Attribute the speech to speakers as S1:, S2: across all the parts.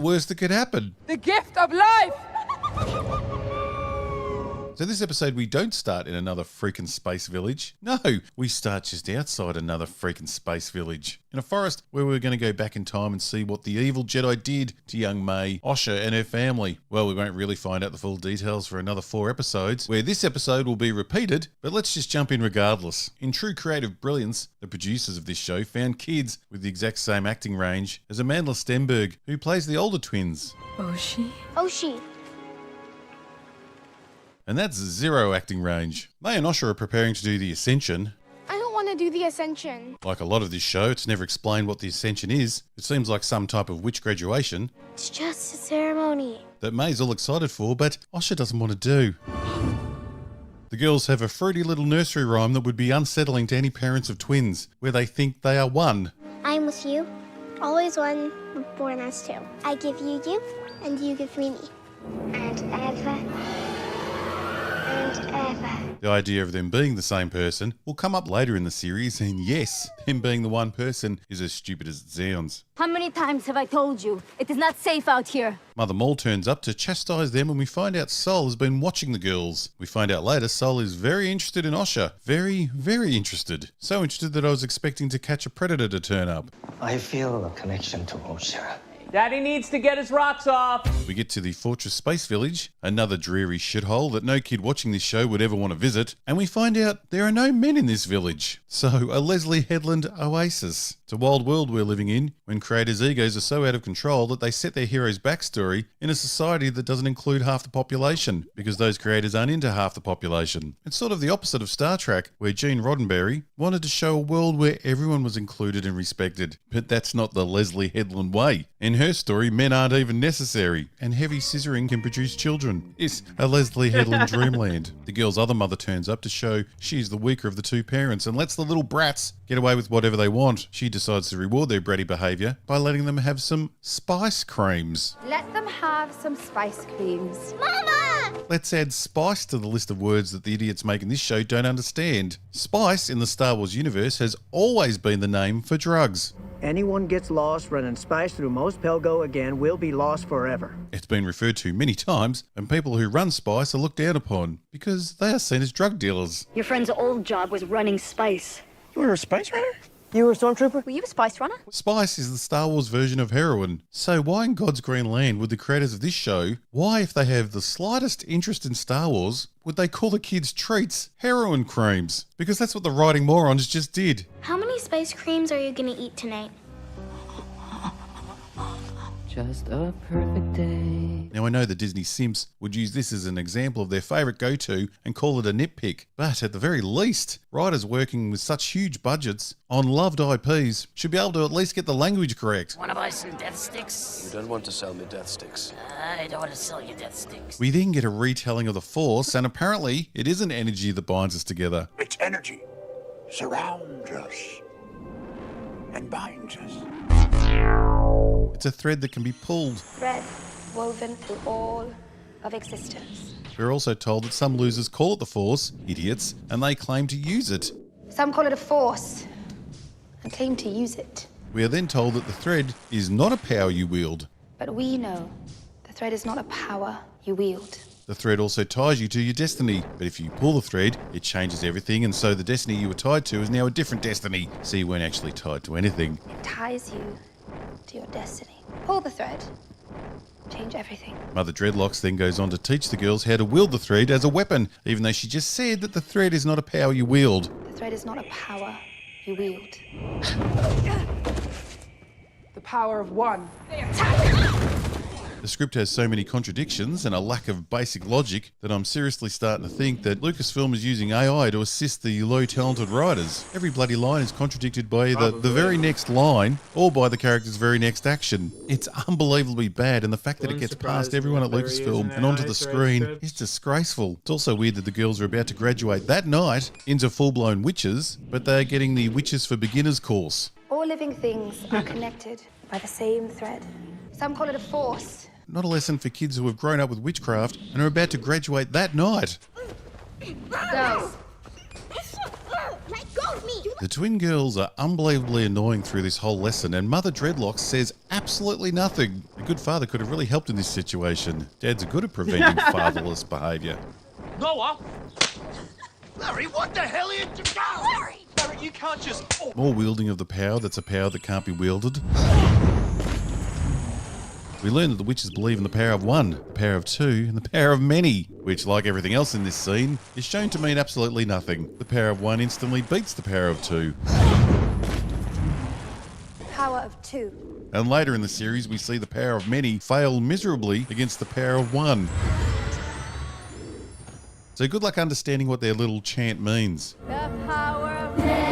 S1: worst that could happen?
S2: The gift of life!
S1: So this episode, we don't start in another freaking space village. No, we start just outside another freaking space village. In a forest where we're going to go back in time and see what the evil Jedi did to young May, Osha and her family. Well, we won't really find out the full details for another 4 episodes, where this episode will be repeated, but let's just jump in regardless. In true creative brilliance, the producers of this show found kids with the exact same acting range as Amanda Stenberg, who plays the older twins.
S3: Oshi.
S1: And that's 0 acting range. May and Osha are preparing to do the Ascension.
S3: I don't want to do the Ascension.
S1: Like a lot of this show, it's never explained what the Ascension is. It seems like some type of witch graduation
S3: It's just a ceremony.
S1: that May's all excited for, but Osha doesn't want to do. The girls have a fruity little nursery rhyme that would be unsettling to any parents of twins, where they think they are one.
S3: I'm with you. Always one, born as two. I give you you, and you give me me. And ever. And ever.
S1: The idea of them being the same person will come up later in the series, and yes, him being the one person is as stupid as it sounds.
S4: How many times have I told you? It is not safe out here.
S1: Mother Maul turns up to chastise them, and we find out Sol has been watching the girls. We find out later Sol is very interested in Osha. Very, very interested. So interested that I was expecting to catch a predator to turn up.
S5: I feel a connection to Osha.
S2: Daddy needs to get his rocks off.
S1: We get to the Fortress Space Village, another dreary shithole that no kid watching this show would ever want to visit, and we find out there are no men in this village. So, a Leslie Headland oasis. It's a wild world we're living in, when creators' egos are so out of control that they set their hero's backstory in a society that doesn't include half the population, because those creators aren't into half the population. It's sort of the opposite of Star Trek, where Gene Roddenberry wanted to show a world where everyone was included and respected. But that's not the Leslie Headland way. In her story, men aren't even necessary, and heavy scissoring can produce children. It's a Leslie Headland dreamland. The girl's other mother turns up to show she's the weaker of the two parents and lets the little brats get away with whatever they want. She decides to reward their bratty behaviour by letting them have some spice creams.
S6: Let them have some spice creams.
S3: Mama!
S1: Let's add spice to the list of words that the idiots making this show don't understand. Spice in the Star Wars universe has always been the name for drugs.
S7: Anyone gets lost running spice through Mos Pelgo again will be lost forever.
S1: It's been referred to many times, and people who run spice are looked down upon because they are seen as drug dealers.
S4: Your friend's old job was running spice.
S5: You were a spice runner?
S7: You were a stormtrooper?
S6: Were you a spice runner?
S1: Spice is the Star Wars version of heroin. So why in God's green land would the creators of this show, why if they have the slightest interest in Star Wars, would they call the kids' treats heroin creams? Because that's what the writing morons just did.
S3: How many spice creams are you gonna eat tonight?
S2: Just a perfect day.
S1: Now I know the Disney simps would use this as an example of their favourite go-to and call it a nitpick, but at the very least, writers working with such huge budgets on loved IPs should be able to at least get the language correct.
S8: Wanna buy some death sticks?
S5: You don't want to sell me death sticks.
S8: I don't want to sell you death sticks.
S1: We then get a retelling of the Force, and apparently it is an energy that binds us together.
S9: Its energy surrounds us and binds us.
S1: It's a thread that can be pulled.
S6: Thread woven through all of existence.
S1: We're also told that some losers call it the Force, idiots, and they claim to use it.
S6: Some call it a force and claim to use it.
S1: We are then told that the thread is not a power you wield.
S6: But we know the thread is not a power you wield.
S1: The thread also ties you to your destiny, but if you pull the thread, it changes everything, and so the destiny you were tied to is now a different destiny. So you weren't actually tied to anything.
S6: It ties you to your destiny. Pull the thread. Change everything.
S1: Mother Dreadlocks then goes on to teach the girls how to wield the thread as a weapon, even though she just said that the thread is not a power you wield.
S6: The thread is not a power you wield.
S2: The power of one.
S1: The script has so many contradictions and a lack of basic logic that I'm seriously starting to think that Lucasfilm is using AI to assist the low talented writers. Every bloody line is contradicted by either the very next line or by the character's very next action. It's unbelievably bad, and the fact that it gets past everyone at Lucasfilm and onto the screen is disgraceful. It's also weird that the girls are about to graduate that night into full-blown witches, but they're getting the Witches for Beginners course.
S6: All living things are connected by the same thread. Some call it a force.
S1: Not a lesson for kids who have grown up with witchcraft and are about to graduate that night.
S6: Go.
S3: Let go of me!
S1: The twin girls are unbelievably annoying through this whole lesson, and Mother Dreadlocks says Absolutely nothing. A good father could have really helped in this situation. Dads are good at preventing fatherless behaviour.
S10: Noah!
S9: Larry, what the hell are you doing?
S10: Larry, you can't just... Oh.
S1: More wielding of the power that's a power that can't be wielded. We learn that the witches believe in the power of one, the power of two, and the power of many, which, like everything else in this scene, is shown to mean absolutely nothing. The power of one instantly beats the power of two.
S6: Power of two.
S1: And later in the series, we see the power of many fail miserably against the power of one. So good luck understanding what their little chant means.
S4: The power of many.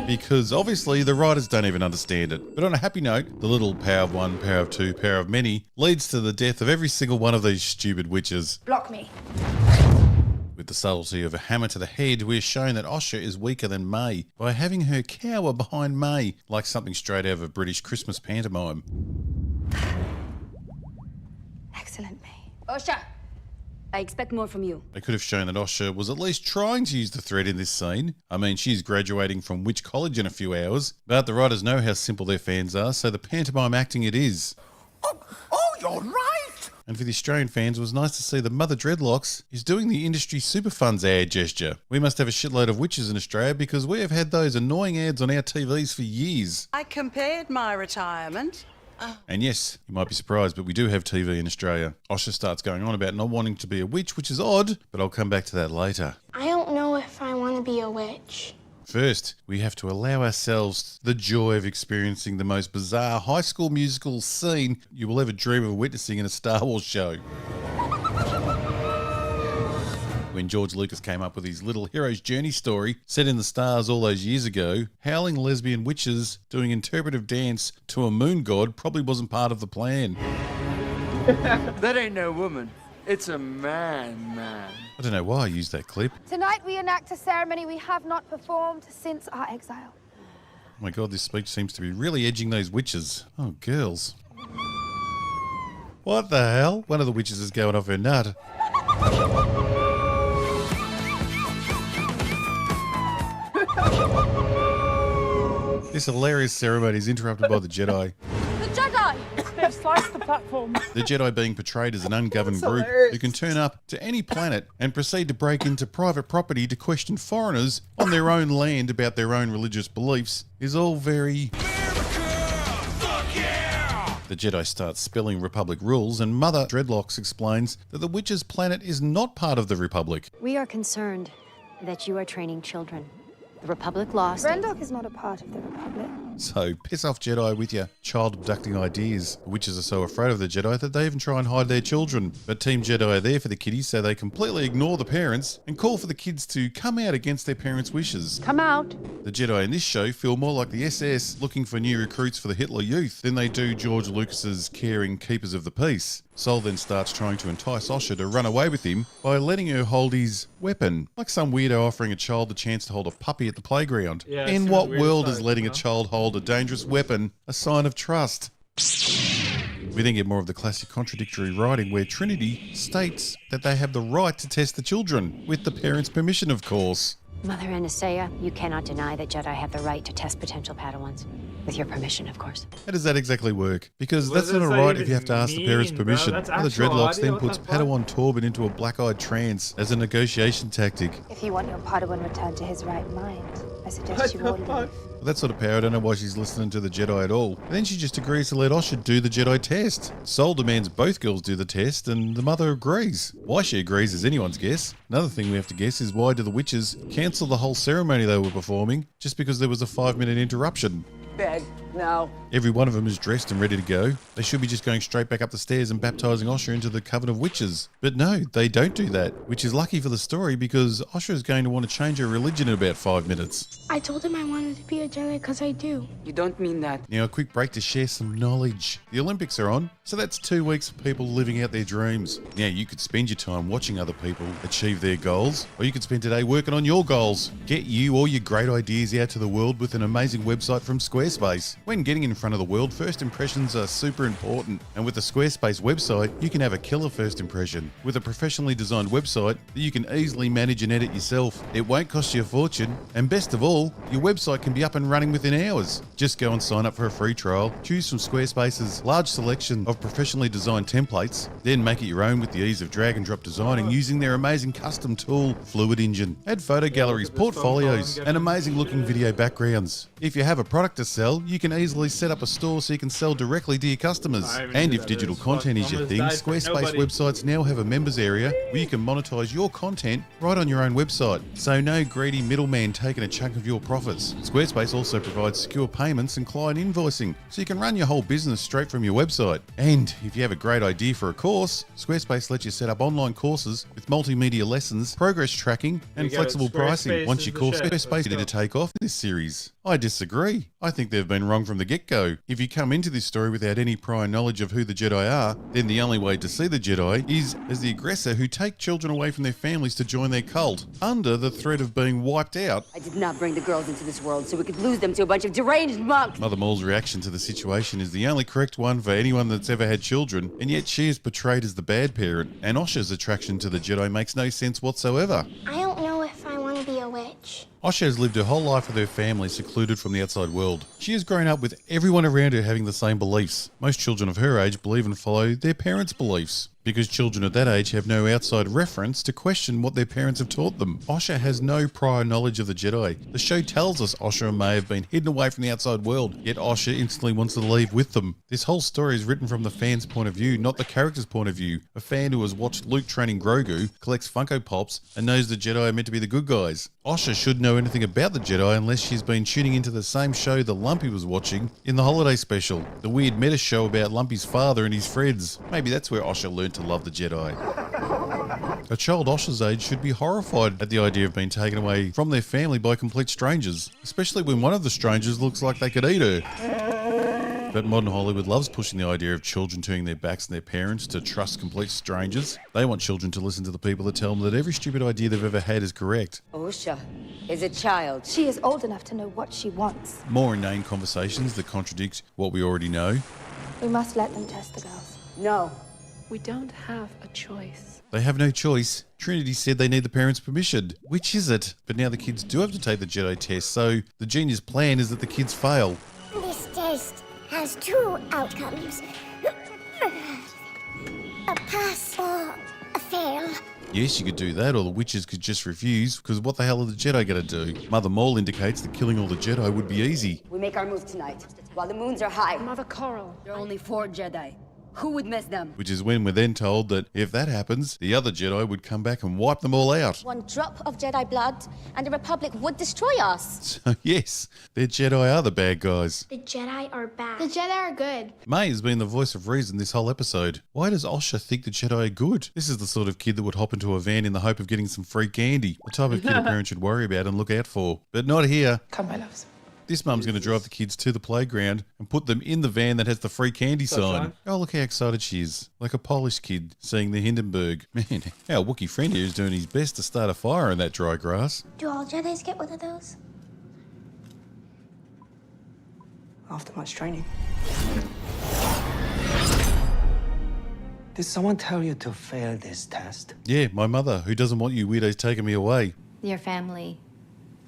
S1: Because obviously the writers don't even understand it. But on a happy note, the little power of one, power of two, power of many leads to the death of every single one of these stupid witches.
S6: Block me.
S1: With the subtlety of a hammer to the head, we're shown that Osha is weaker than May by having her cower behind May, like something straight out of a British Christmas pantomime.
S6: Excellent, May.
S4: Osha, I expect more from you.
S1: They could have shown that Osha was at least trying to use the thread in this scene. I mean, she's graduating from Witch College in a few hours, but the writers know how simple their fans are, so the pantomime acting it is.
S9: Oh, you're right!
S1: And for the Australian fans, it was nice to see that Mother Dreadlocks is doing the industry super funds ad gesture. We must have a shitload of witches in Australia because we have had those annoying ads on our TVs for years.
S11: I compared my retirement.
S1: And yes, you might be surprised, but we do have TV in Australia. Osha starts going on about not wanting to be a witch, which is odd, but I'll come back to that later.
S3: I don't know if I want to be a witch.
S1: First, we have to allow ourselves the joy of experiencing the most bizarre High School Musical scene you will ever dream of witnessing in a Star Wars show. When George Lucas came up with his little hero's journey story set in the stars all those years ago, howling lesbian witches doing interpretive dance to a moon god probably wasn't part of the plan.
S10: That ain't no woman. It's a man.
S1: I don't know why I used that clip.
S6: Tonight we enact a ceremony we have not performed since our exile.
S1: Oh my god, this speech seems to be really edging those witches. Oh, girls. What the hell? One of the witches is going off her nut. This hilarious ceremony is interrupted by the Jedi.
S4: The Jedi!
S2: They've sliced the platform.
S1: The Jedi being portrayed as an ungoverned group who can turn up to any planet and proceed to break into private property to question foreigners on their own land about their own religious beliefs is all very... The Jedi starts spelling Republic rules, and Mother Dreadlocks explains that the Witch's planet is not part of the Republic.
S12: We are concerned that you are training children. The Republic lost.
S6: Rendok is not a part of the Republic.
S1: So, piss off Jedi with your child abducting ideas. The witches are so afraid of the Jedi that they even try and hide their children. But Team Jedi are there for the kiddies, so they completely ignore the parents and call for the kids to come out against their parents' wishes.
S2: Come out.
S1: The Jedi in this show feel more like the SS looking for new recruits for the Hitler Youth than they do George Lucas's caring keepers of the peace. Sol then starts trying to entice Osha to run away with him by letting her hold his weapon, like some weirdo offering a child the chance to hold a puppy at the playground.
S13: Yeah,
S1: in
S13: it's
S1: what
S13: a weird
S1: world
S13: sight,
S1: is letting a child hold a dangerous weapon a sign of trust? We then get more of the classic contradictory writing where Trinity states that they have the right to test the children, with the parents' permission, of course.
S12: Mother Anastasia, you cannot deny that Jedi have the right to test potential Padawans. With your permission, of course.
S1: How does that exactly work? Because
S13: What
S1: that's
S13: does
S1: not a
S13: that
S1: right
S13: even
S1: if you have to ask the parents'
S13: mean, bro?
S1: permission.
S13: That's
S1: Mother
S13: actual
S1: Dreadlocks
S13: audio?
S1: then
S13: What
S1: puts
S13: the fuck?
S1: Padawan Torben into a black-eyed trance as a negotiation tactic.
S6: If you want your Padawan returned to his right mind, I suggest you all leave.
S1: With that sort of power, I don't know why she's listening to the Jedi at all. And then she just agrees to let Osha do the Jedi test. Sol demands both girls do the test, and the mother agrees. Why she agrees is anyone's guess. Another thing we have to guess is why do the witches cancel the whole ceremony they were performing just because there was a 5-minute interruption?
S2: Bed. No.
S1: Every one of them is dressed and ready to go. They should be just going straight back up the stairs and baptising Osha into the Coven of Witches. But no, they don't do that, which is lucky for the story because Osha is going to want to change her religion in about 5 minutes.
S3: I told him I wanted to be a Jedi because I do.
S2: You don't mean that.
S1: Now, a quick break to share some knowledge. The Olympics are on, so that's 2 weeks for people living out their dreams. Now, you could spend your time watching other people achieve their goals, or you could spend today working on your goals. Get you all your great ideas out to the world with an amazing website from Squarespace. When getting in front of the world, first impressions are super important, and with the Squarespace website, you can have a killer first impression. With a professionally designed website that you can easily manage and edit yourself, it won't cost you a fortune, and best of all, your website can be up and running within hours. Just go and sign up for a free trial, choose from Squarespace's large selection of professionally designed templates, then make it your own with the ease of drag and drop designing using their amazing custom tool, Fluid Engine. Add photo galleries, portfolios, and amazing looking video backgrounds. If you have a product to sell, you can easily set up a store so you can sell directly to your customers. And if digital content is your thing, Squarespace websites now have a members area where you can monetize your content right on your own website. So no greedy middleman taking a chunk of your profits. Squarespace also provides secure payments and client invoicing, so you can run your whole business straight from your website. And if you have a great idea for a course, Squarespace lets you set up online courses with multimedia lessons, progress tracking, and flexible pricing once your course Squarespace is ready to take off in this series. I disagree. I think they've been wrong from the get-go. If you come into this story without any prior knowledge of who the Jedi are, then the only way to see the Jedi is as the aggressor who take children away from their families to join their cult, under the threat of being wiped out.
S13: I did not bring the girls into this world so we could lose them to a bunch of deranged monks.
S1: Mother Maul's reaction to the situation is the only correct one for anyone that's ever had children, and yet she is portrayed as the bad parent, and Osha's attraction to the Jedi makes no sense whatsoever.
S3: I don't know if I want to be a witch.
S1: Osha has lived her whole life with her family secluded from the outside world. She has grown up with everyone around her having the same beliefs. Most children of her age believe and follow their parents' beliefs, because children at that age have no outside reference to question what their parents have taught them. Osha has no prior knowledge of the Jedi. The show tells us Osha may have been hidden away from the outside world, yet Osha instantly wants to leave with them. This whole story is written from the fan's point of view, not the character's point of view. A fan who has watched Luke training Grogu, collects Funko Pops, and knows the Jedi are meant to be the good guys. Osha should know anything about the Jedi unless she's been tuning into the same show that Lumpy was watching in the holiday special, the weird meta show about Lumpy's father and his friends. Maybe that's where Osha learned to love the Jedi. A child Osha's age should be horrified at the idea of being taken away from their family by complete strangers, especially when one of the strangers looks like they could eat her. But modern Hollywood loves pushing the idea of children turning their backs on their parents to trust complete strangers. They want children to listen to the people that tell them that every stupid idea they've ever had is correct.
S13: Osha is a child.
S6: She is old enough to know what she wants.
S1: More inane conversations that contradict what we already know.
S6: We must let them test the girls.
S13: No.
S11: We don't have a choice.
S1: They have no choice. Trinity said they need the parents' permission. Which is it? But now the kids do have to take the Jedi test, so the genius plan is that the kids fail.
S3: This test has two outcomes. A pass or a fail.
S1: Yes, you could do that, or the witches could just refuse, because what the hell are the Jedi going to do? Mother Maul indicates that killing all the Jedi would be easy.
S13: We make our move tonight, while the moons are high.
S11: Mother Coral.
S13: There are only 4 Jedi. Who would miss them?
S1: Which is when we're then told that if that happens, the other Jedi would come back and wipe them all out.
S3: One drop of Jedi blood, and the Republic would destroy us.
S1: So yes, their Jedi are the bad guys.
S3: The Jedi are bad. The Jedi are good.
S1: May has been the voice of reason this whole episode. Why does Osha think the Jedi are good? This is the sort of kid that would hop into a van in the hope of getting some free candy. The type of kid a parent should worry about and look out for. But not here.
S11: Come, my loves.
S1: This mum's going to drive the kids to the playground and put them in the van that has the free candy sign. Oh, look how excited she is. Like a Polish kid seeing the Hindenburg. Man, our Wookiee friend here is doing his best to start a fire in that dry grass.
S3: Do all Jedis get one of those?
S5: After much training. Did someone tell you to fail this test?
S1: Yeah, my mother, who doesn't want you weirdos taking me away.
S12: Your family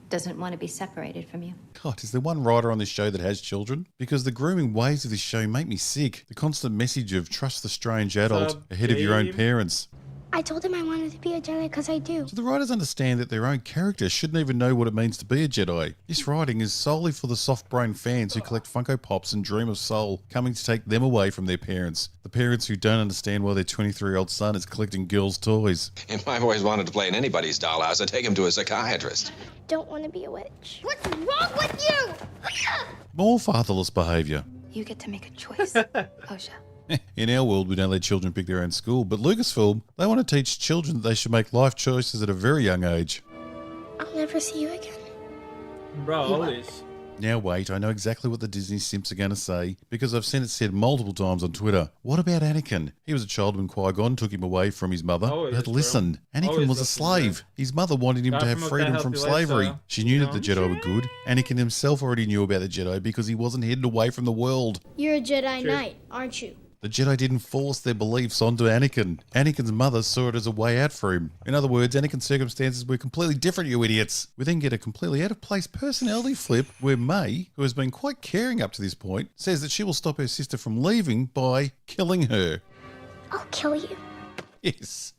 S12: doesn't want to be separated from you.
S1: God, is there one writer on this show that has children? Because the grooming ways of this show make me sick. The constant message of trust the strange adult ahead of your own parents.
S3: I told him I wanted to be a Jedi because I do.
S1: So the writers understand that their own characters shouldn't even know what it means to be a Jedi. This writing is solely for the soft-brained fans who collect Funko Pops and dream of Soul coming to take them away from their parents. The parents who don't understand why their 23-year-old son is collecting girls' toys.
S14: If my boys wanted to play in anybody's dollhouse, I'd take him to a psychiatrist.
S3: Don't want to be a witch. What's wrong with you?
S1: More fatherless behaviour.
S6: You get to make a choice, Osha.
S1: In our world, we don't let children pick their own school, but Lucasfilm, they want to teach children that they should make life choices at a very young age.
S3: I'll never see you again.
S15: Bro, all this.
S1: Now wait, I know exactly what the Disney simps are going to say, because I've seen it said multiple times on Twitter. What about Anakin? He was a child when Qui-Gon took him away from his mother. But listen, Anakin was a slave. His mother wanted him to have freedom from slavery. She knew that the Jedi were good. Anakin himself already knew about the Jedi because he wasn't hidden away from the world.
S3: You're a Jedi Knight, aren't you?
S1: The Jedi didn't force their beliefs onto Anakin. Anakin's mother saw it as a way out for him. In other words, Anakin's circumstances were completely different, you idiots. We then get a completely out-of-place personality flip where May, who has been quite caring up to this point, says that she will stop her sister from leaving by killing her.
S3: I'll kill you.
S1: Yes,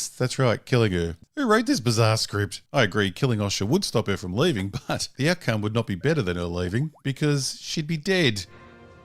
S1: that's right, killing her. Who wrote this bizarre script? I agree, killing Osha would stop her from leaving, but the outcome would not be better than her leaving because she'd be dead.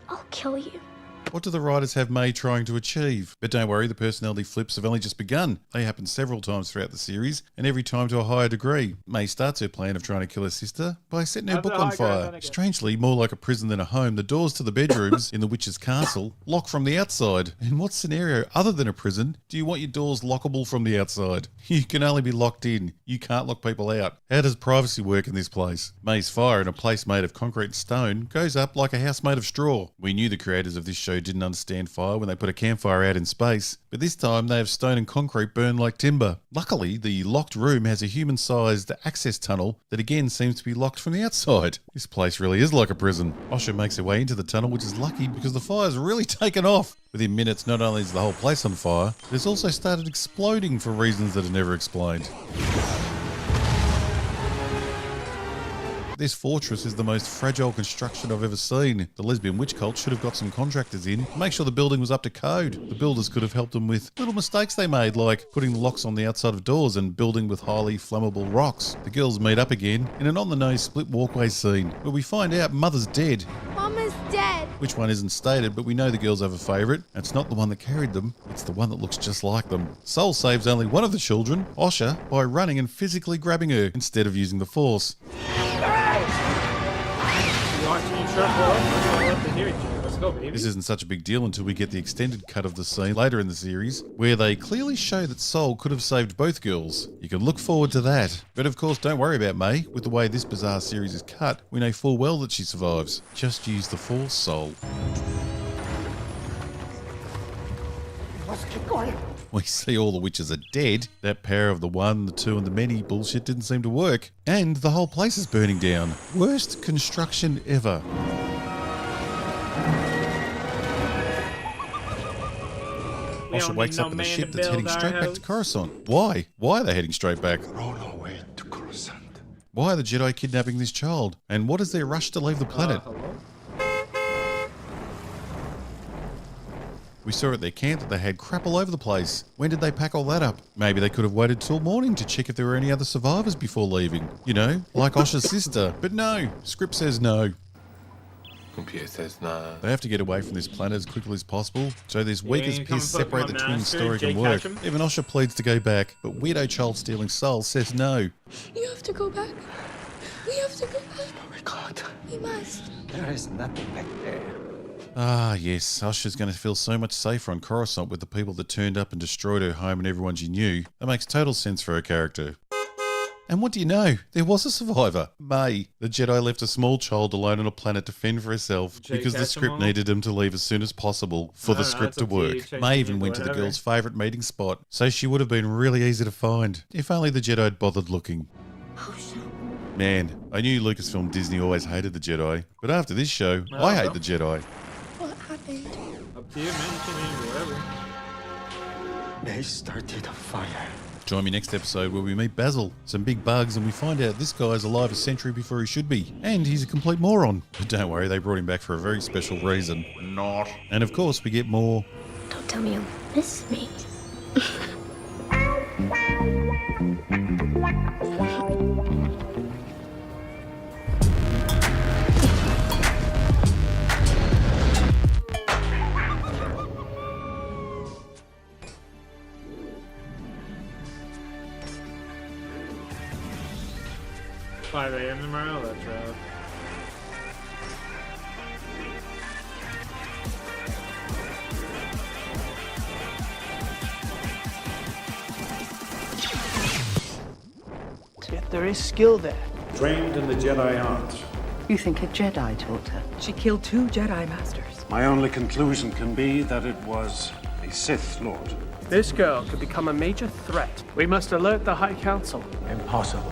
S3: I'll kill you.
S1: What do the writers have May trying to achieve? But don't worry, the personality flips have only just begun. They happen several times throughout the series, and every time to a higher degree. May starts her plan of trying to kill her sister by setting her book on fire. Strangely, more like a prison than a home, the doors to the bedrooms in the witch's castle lock from the outside. In what scenario, other than a prison, do you want your doors lockable from the outside? You can only be locked in. You can't lock people out. How does privacy work in this place? May's fire in a place made of concrete and stone goes up like a house made of straw. We knew the creators of this show didn't understand fire when they put a campfire out in space, but this time they have stone and concrete burned like timber. Luckily, the locked room has a human-sized access tunnel that again seems to be locked from the outside. This place really is like a prison. Osha makes her way into the tunnel, which is lucky because the fire's really taken off. Within minutes, not only is the whole place on fire, but it's also started exploding for reasons that are never explained. This fortress is the most fragile construction I've ever seen. The lesbian witch cult should have got some contractors in to make sure the building was up to code. The builders could have helped them with little mistakes they made, like putting locks on the outside of doors and building with highly flammable rocks. The girls meet up again in an on-the-nose split walkway scene, where we find out Mother's dead.
S3: Mama's dead.
S1: Which one isn't stated, but we know the girls have a favourite. It's not the one that carried them, it's the one that looks just like them. Soul saves only one of the children, Osha, by running and physically grabbing her instead of using the Force. This isn't such a big deal until we get the extended cut of the scene later in the series, where they clearly show that Soul could have saved both girls. You can look forward to that. But of course, don't worry about May. With the way this bizarre series is cut, we know full well that she survives. Just use the Force, Soul.
S9: Let's keep going.
S1: We see all the witches are dead. That power of the one, the two, and the many bullshit didn't seem to work. And the whole place is burning down. Worst construction ever. Osha wakes up in a ship that's heading straight back to Coruscant. Why? Why are they heading straight back?
S9: Roll away to Coruscant.
S1: Why are the Jedi kidnapping this child? And what is their rush to leave the planet? We saw at their camp that they had crap all over the place. When did they pack all that up? Maybe they could have waited till morning to check if there were any other survivors before leaving. You know, like Osha's sister. But no, script says no.
S15: Computer says no.
S1: They have to get away from this planet as quickly as possible, so this weak as piss separate the twin story can work. Even Osha pleads to go back, but weirdo child stealing Soul says no.
S11: You have to go back. We have to go back.
S5: Oh my God.
S11: We must.
S5: There is nothing back there.
S1: Ah, yes, Osha's going to feel so much safer on Coruscant with the people that turned up and destroyed her home and everyone she knew. That makes total sense for her character. And what do you know? There was a survivor, May. The Jedi left a small child alone on a planet to fend for herself because the script needed him to leave as soon as possible for the script to work. May even went to the girl's favourite meeting spot, so she would have been really easy to find, if only the Jedi had bothered looking. Man, I knew Lucasfilm Disney always hated the Jedi, but after this show, I hate the Jedi.
S11: What happened?
S10: Up to you, man. You can name whatever.
S5: They started a fire.
S1: Join me next episode where we meet Basil, some big bugs, and we find out this guy's alive a century before he should be. And he's a complete moron. But don't worry, they brought him back for a very special reason. Not. And of course, we get more.
S3: Don't tell me you'll miss me.
S10: 5 a.m. tomorrow? That's rough.
S7: Yet there is skill there.
S16: Trained in the Jedi arts. You think a Jedi taught her? She killed 2 Jedi Masters.
S9: My only conclusion can be that it was a Sith Lord.
S17: This girl could become a major threat. We must alert the High Council.
S18: Impossible.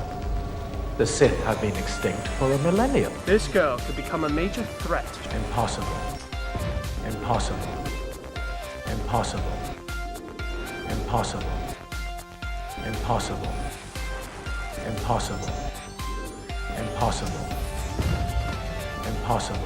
S18: The Sith have been extinct for a millennium.
S17: This girl could become a major threat.
S18: Impossible. Impossible. Impossible. Impossible. Impossible. Impossible. Impossible. Impossible.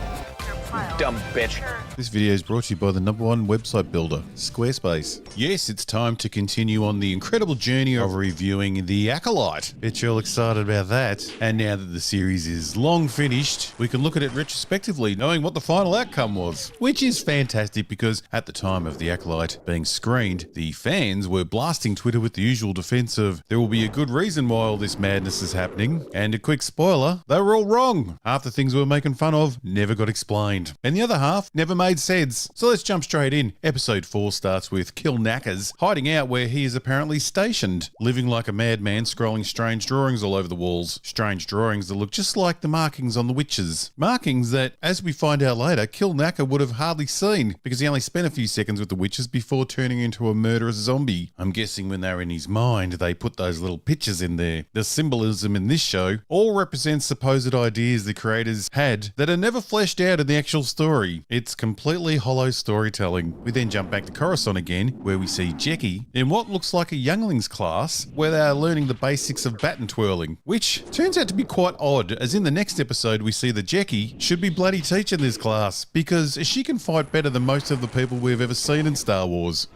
S19: Dumb bitch.
S1: This video is brought to you by the #1 website builder, Squarespace. Yes, it's time to continue on the incredible journey of reviewing The Acolyte. Bet you're all excited about that. And now that the series is long finished, we can look at it retrospectively, knowing what the final outcome was. Which is fantastic because at the time of The Acolyte being screened, the fans were blasting Twitter with the usual defense of there will be a good reason why all this madness is happening. And a quick spoiler, they were all wrong. Half the things we were making fun of never got explained. And the other half never made sense. So let's jump straight in. Episode 4 starts with Kill Knackers hiding out where he is apparently stationed, living like a madman, scrolling strange drawings all over the walls. Strange drawings that look just like the markings on the witches. Markings that, as we find out later, Kill Knacker would have hardly seen because he only spent a few seconds with the witches before turning into a murderous zombie. I'm guessing when they were in his mind, they put those little pictures in there. The symbolism in this show all represents supposed ideas the creators had that are never fleshed out in the actual story. It's completely hollow storytelling. We then jump back to Coruscant again, where we see Jackie in what looks like a younglings class, where they are learning the basics of baton twirling, which turns out to be quite odd, as in the next episode we see that Jackie should be bloody teaching this class, because she can fight better than most of the people we've ever seen in Star Wars.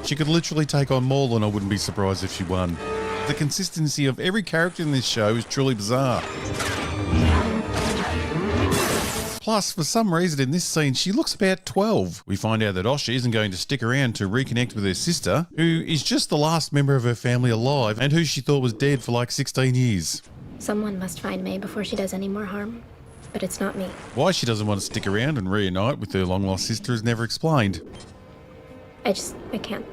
S1: She could literally take on Maul and I wouldn't be surprised if she won. The consistency of every character in this show is truly bizarre. Plus, for some reason in this scene, she looks about 12. We find out that Osha isn't going to stick around to reconnect with her sister, who is just the last member of her family alive and who she thought was dead for like 16 years.
S20: Someone must find May before she does any more harm, but it's not me.
S1: Why she doesn't want to stick around and reunite with her long-lost sister is never explained.
S20: I can't.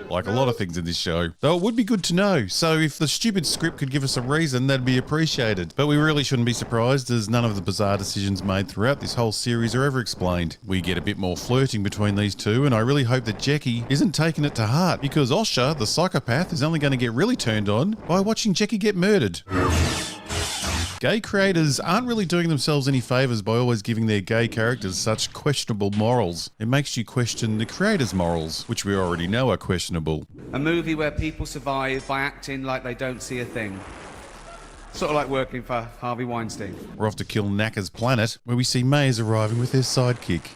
S1: Like a lot of things in this show. Though it would be good to know, so if the stupid script could give us a reason, that'd be appreciated. But we really shouldn't be surprised, as none of the bizarre decisions made throughout this whole series are ever explained. We get a bit more flirting between these two, and I really hope that Jackie isn't taking it to heart, because Osha, the psychopath, is only going to get really turned on by watching Jackie get murdered. Gay creators aren't really doing themselves any favours by always giving their gay characters such questionable morals. It makes you question the creators' morals, which we already know are questionable.
S21: A movie where people survive by acting like they don't see a thing. Sort of like working for Harvey Weinstein.
S1: We're off to Kill Knacker's planet, where we see May is arriving with her sidekick.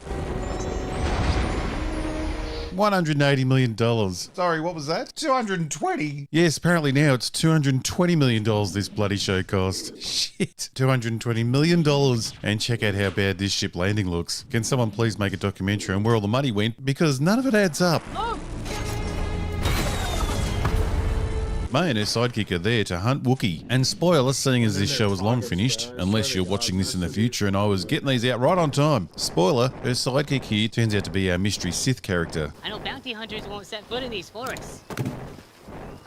S1: $180 million. Sorry, what was that? 220? Yes, apparently now it's $220 million this bloody show cost. Shit. $220 million. And check out how bad this ship landing looks. Can someone please make a documentary on where all the money went? Because none of it adds up. May and her sidekick are there to hunt Wookiee. And spoiler, seeing as this show is long finished, unless you're watching this in the future, and I was getting these out right on time. Spoiler, her sidekick here turns out to be our mystery Sith character.
S8: I know bounty hunters won't set foot in these forests.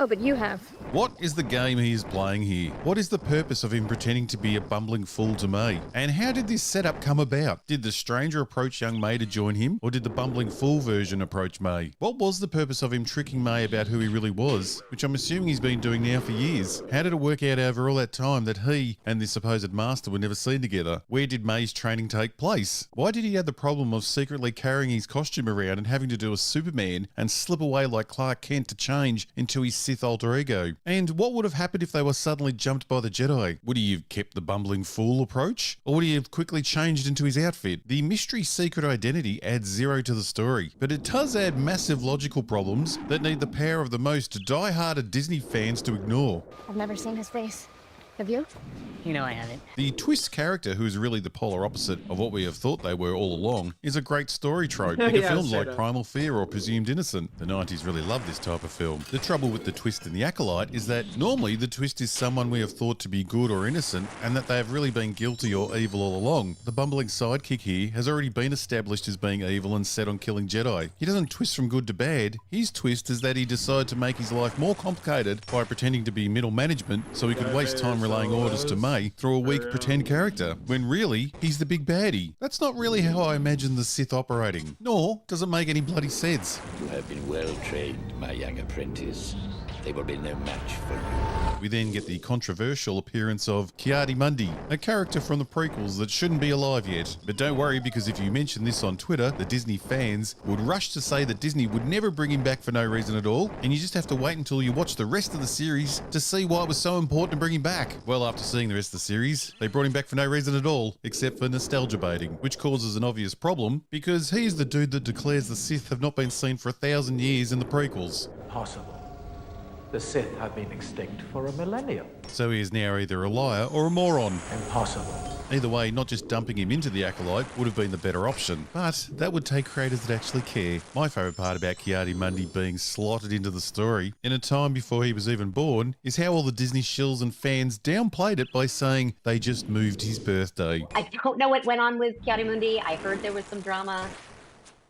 S20: Oh, but you have.
S1: What is the game he is playing here? What is the purpose of him pretending to be a bumbling fool to May? And how did this setup come about? Did the stranger approach young May to join him? Or did the bumbling fool version approach May? What was the purpose of him tricking May about who he really was? Which I'm assuming he's been doing now for years. How did it work out over all that time that he and the supposed master were never seen together? Where did May's training take place? Why did he have the problem of secretly carrying his costume around and having to do a Superman and slip away like Clark Kent to change into his Sith alter ego? And what would have happened if they were suddenly jumped by the Jedi? Would he have kept the bumbling fool approach? Or would he have quickly changed into his outfit? The mystery secret identity adds zero to the story, but it does add massive logical problems that need the power of the most die-hearted Disney fans to ignore.
S20: I've never seen his face. Have you?
S8: You know I haven't.
S1: The twist character, who is really the polar opposite of what we have thought they were all along, is a great story trope. Think of films like Primal Fear or Presumed Innocent. The 90s really loved this type of film. The trouble with the twist in The Acolyte is that normally the twist is someone we have thought to be good or innocent and that they have really been guilty or evil all along. The bumbling sidekick here has already been established as being evil and set on killing Jedi. He doesn't twist from good to bad. His twist is that he decided to make his life more complicated by pretending to be middle management so he could waste time relaying orders to May through a weak pretend character, when really, he's the big baddie. That's not really how I imagine the Sith operating, nor does it make any bloody sense.
S4: You have been well trained, my young apprentice. They will be no match for you.
S1: We then get the controversial appearance of Ki-Adi-Mundi, a character from the prequels that shouldn't be alive yet. But don't worry, because if you mention this on Twitter, the Disney fans would rush to say that Disney would never bring him back for no reason at all, and you just have to wait until you watch the rest of the series to see why it was so important to bring him back. Well, after seeing the rest of the series, they brought him back for no reason at all, except for nostalgia baiting, which causes an obvious problem, because he's the dude that declares the Sith have not been seen for 1,000 years in the prequels.
S18: Possible. The Sith have been extinct for a millennium.
S1: So he is now either a liar or a moron.
S18: Impossible.
S1: Either way, not just dumping him into the Acolyte would have been the better option, but that would take creators that actually care. My favourite part about Ki-Adi-Mundi being slotted into the story in a time before he was even born is how all the Disney shills and fans downplayed it by saying they just moved his birthday.
S22: I don't know what went on with Ki-Adi-Mundi. I heard there was some drama.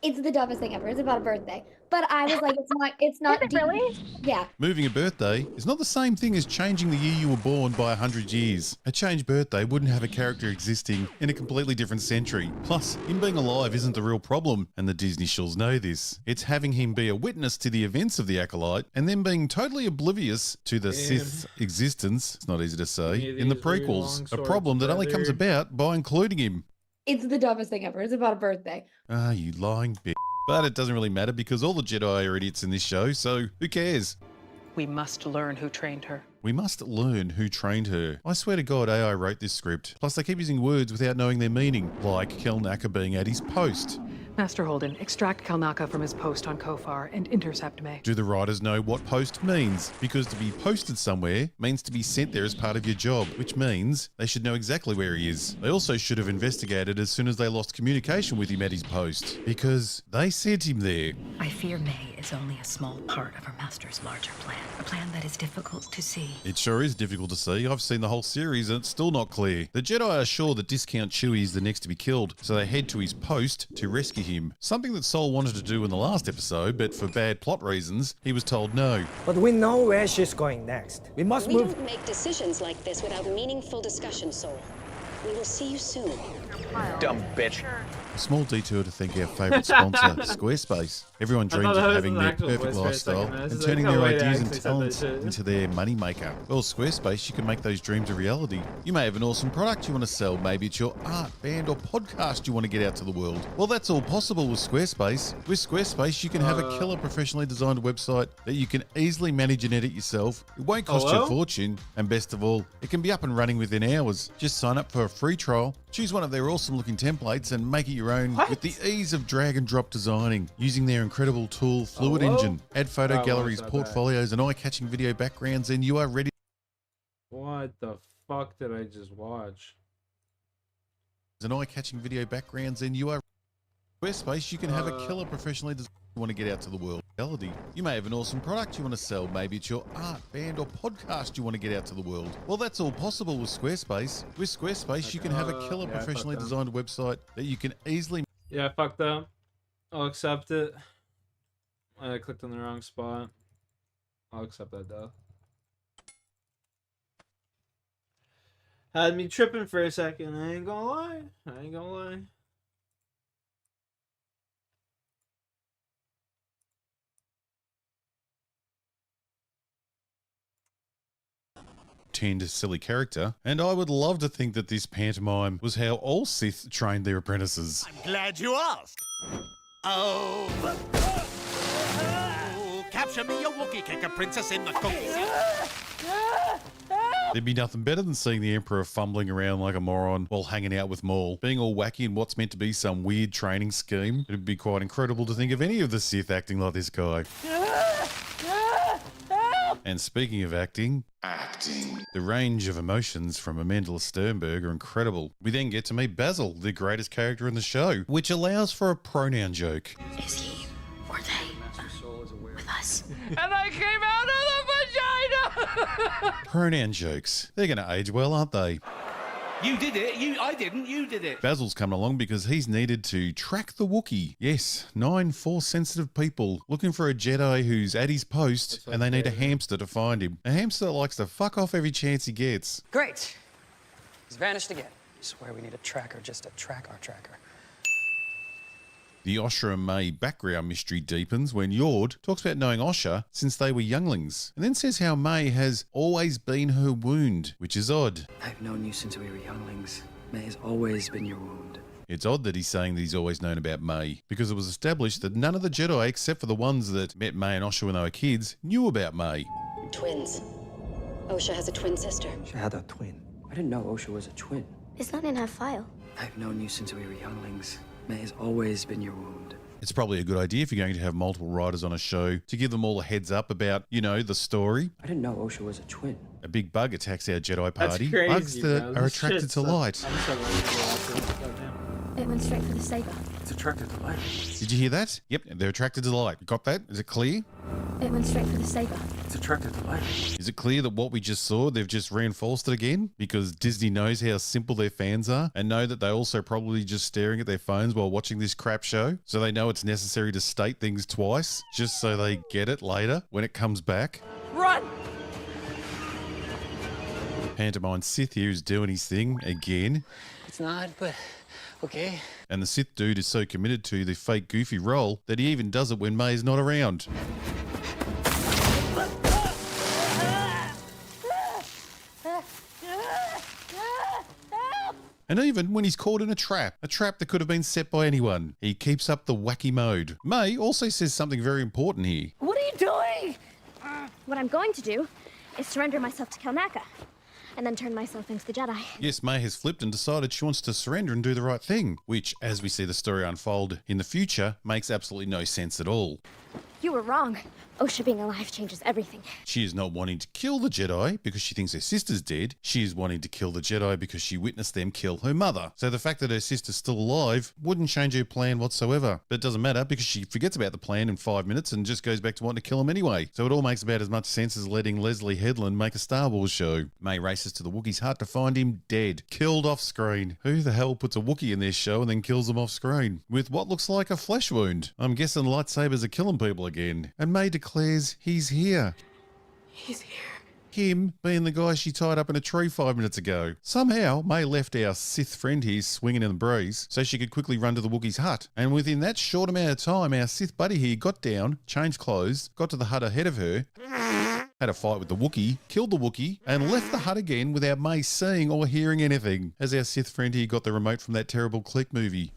S20: It's the dumbest thing ever. It's about a birthday. But I was like, it's not
S22: Is it really?
S20: Yeah.
S1: Moving a birthday is not the same thing as changing the year you were born by 100 years. A changed birthday wouldn't have a character existing in a completely different century. Plus, him being alive isn't the real problem, and the Disney shills know this. It's having him be a witness to the events of the Acolyte, and then being totally oblivious to the Sith's existence, it's not easy to say, in the prequels. A problem that only comes about by including him.
S20: It's the dumbest thing ever. It's about a birthday.
S1: Ah, you lying bitch. But it doesn't really matter because all the Jedi are idiots in this show, so who cares?
S23: We must learn who trained her.
S1: We must learn who trained her. I swear to God, AI wrote this script. Plus, they keep using words without knowing their meaning, like Kelnaka being at his post.
S23: Master Holden, extract Kelnaka from his post on Kofar and intercept May.
S1: Do the writers know what post means? Because to be posted somewhere means to be sent there as part of your job, which means they should know exactly where he is. They also should have investigated as soon as they lost communication with him at his post, because they sent him there.
S24: I fear May is only a small part of her master's larger plan, a plan that is difficult to see.
S1: It sure is difficult to see. I've seen the whole series and it's still not clear. The Jedi are sure that Discount Chewie is the next to be killed, so they head to his post to rescue him. Something that Sol wanted to do in the last episode, but for bad plot reasons, he was told no.
S7: But we know where she's going next. We must move.
S25: We don't make decisions like this without meaningful discussion, Sol. We will see you soon.
S19: Dumb bitch.
S1: A small detour to thank our favourite sponsor, Squarespace. Everyone dreams of having their perfect lifestyle and turning their ideas and talents into their moneymaker. Well, Squarespace, you can make those dreams a reality. You may have an awesome product you want to sell. Maybe it's your art, band, or podcast you want to get out to the world. Well, that's all possible with Squarespace. With Squarespace, you can have a killer professionally designed website that you can easily manage and edit yourself. It won't cost you a fortune, and best of all, it can be up and running within hours. Just sign up for a free trial, choose one of their awesome looking templates, and make it your own with the ease of drag and drop designing using their incredible tool Fluid Engine. Add photo galleries, portfolios, and eye-catching video backgrounds, and you are ready.
S4: What the fuck did I just watch?
S1: And eye-catching video backgrounds, and you are Squarespace. You can have a killer professionally designed. You want to get out to the world. You may have an awesome product you want to sell. Maybe it's your art, band, or podcast you want to get out to the world. Well, that's all possible with Squarespace. With Squarespace, you can have a killer professionally designed website that you can easily.
S4: Yeah, I fucked up. I'll accept it. I clicked on the wrong spot. I'll accept that though. Had me tripping for a second. I ain't gonna lie. I ain't gonna lie.
S1: Silly character, and I would love to think that this pantomime was how all Sith trained their apprentices.
S26: I'm glad you asked. Oh, capture me a Wookiee kicker princess in the cookies.
S1: There'd be nothing better than seeing the Emperor fumbling around like a moron while hanging out with Maul, being all wacky in what's meant to be some weird training scheme. It'd be quite incredible to think of any of the Sith acting like this guy. And speaking of acting, the range of emotions from Amandla Sternberg are incredible. We then get to meet Basil, the greatest character in the show, which allows for a pronoun joke.
S24: Is he or they with us?
S4: And I came out of the vagina!
S1: Pronoun jokes. They're going to age well, aren't they?
S21: You did it. I didn't. You did it.
S1: Basil's coming along because he's needed to track the Wookiee. Yes, 9 Force-sensitive people looking for a Jedi who's at his post, and they need a hamster to find him. A hamster that likes to fuck off every chance he gets.
S2: Great. He's vanished again. I swear we need a tracker just to track our tracker.
S1: The Osha and May background mystery deepens when Yord talks about knowing Osha since they were younglings, and then says how May has always been her wound, which is odd.
S2: I've known you since we were younglings. May has always been your wound.
S1: It's odd that he's saying that he's always known about May, because it was established that none of the Jedi, except for the ones that met May and Osha when they were kids, knew about May.
S25: Twins. Osha has a twin sister.
S5: She had a twin.
S2: I didn't know Osha was a twin.
S3: It's not in her file.
S2: I've known you since we were younglings. May has always been your wound.
S1: It's probably a good idea if you're going to have multiple writers on a show to give them all a heads up about, you know, the story.
S2: I didn't know Osha was a twin.
S1: A big bug attacks our Jedi party.
S4: That's crazy,
S1: Bugs that
S4: bro.
S1: are
S4: This
S1: attracted
S4: shit's
S1: to
S4: so-
S1: light.
S4: I'm so ready to watch it. Goddamn.
S3: It went straight for the saber.
S2: It's attracted to light.
S1: Did you hear that? Yep, they're attracted to the light. Got that? Is it clear?
S3: It went straight for the saber.
S2: It's attracted to light.
S1: Is it clear that what we just saw, they've just reinforced it again? Because Disney knows how simple their fans are and know that they're also probably just staring at their phones while watching this crap show. So they know it's necessary to state things twice just so they get it later when it comes back.
S2: Run!
S1: Pantomime Sith here is doing his thing again.
S2: It's not, but okay.
S1: And the Sith dude is so committed to the fake goofy role that he even does it when May's not around. And even when he's caught in a trap that could have been set by anyone, he keeps up the wacky mode. May also says something very important here.
S3: What are you doing? What I'm going to do is surrender myself to Kalnaka, and then turn myself into the Jedi.
S1: Yes, May has flipped and decided she wants to surrender and do the right thing, which, as we see the story unfold in the future, makes absolutely no sense at all.
S3: You were wrong. Osha being alive changes everything.
S1: She is not wanting to kill the Jedi because she thinks her sister's dead. She is wanting to kill the Jedi because she witnessed them kill her mother. So the fact that her sister's still alive wouldn't change her plan whatsoever. But it doesn't matter because she forgets about the plan in 5 minutes and just goes back to wanting to kill him anyway. So it all makes about as much sense as letting Leslie Headland make a Star Wars show. May races to the Wookiee's hut to find him dead, killed off screen. Who the hell puts a Wookiee in their show and then kills them off screen? With what looks like a flesh wound. I'm guessing lightsabers are killing people again. And May declares he's here.
S11: He's here.
S1: Him being the guy she tied up in a tree 5 minutes ago. Somehow, May left our Sith friend here swinging in the breeze so she could quickly run to the Wookiee's hut. And within that short amount of time, our Sith buddy here got down, changed clothes, got to the hut ahead of her, had a fight with the Wookiee, killed the Wookiee, and left the hut again without May seeing or hearing anything, as our Sith friend here got the remote from that terrible Click movie.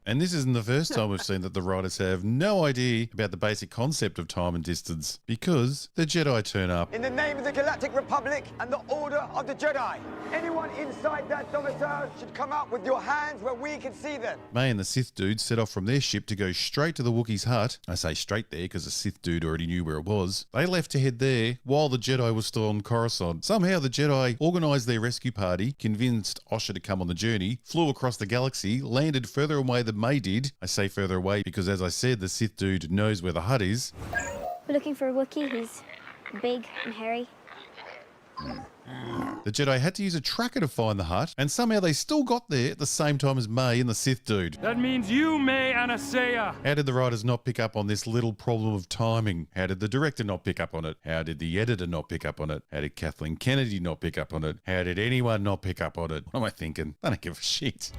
S1: And this isn't the first time we've seen that the writers have no idea about the basic concept of time and distance, because the Jedi turn up.
S6: In the name of the Galactic Republic and the Order of the Jedi, anyone inside that domicile should come out with your hands where we can see them.
S1: May and the Sith dude set off from their ship to go straight to the Wookiee's hut. I say straight there because the Sith dude already knew where it was. They left to head there while the Jedi was still on Coruscant. Somehow the Jedi organised their rescue party, convinced Osha to come on the journey, flew across the galaxy, landed further away than May did. I say further away because, as I said, the Sith dude knows where the hut is.
S3: We're looking for a Wookiee. He's big and hairy.
S1: The Jedi had to use a tracker to find the hut, and somehow they still got there at the same time as May and the Sith dude.
S17: That means you, May Anasea.
S1: How did the writers not pick up on this little problem of timing? How did the director not pick up on it? How did the editor not pick up on it? How did Kathleen Kennedy not pick up on it? How did anyone not pick up on it? What am I thinking? I don't give a shit.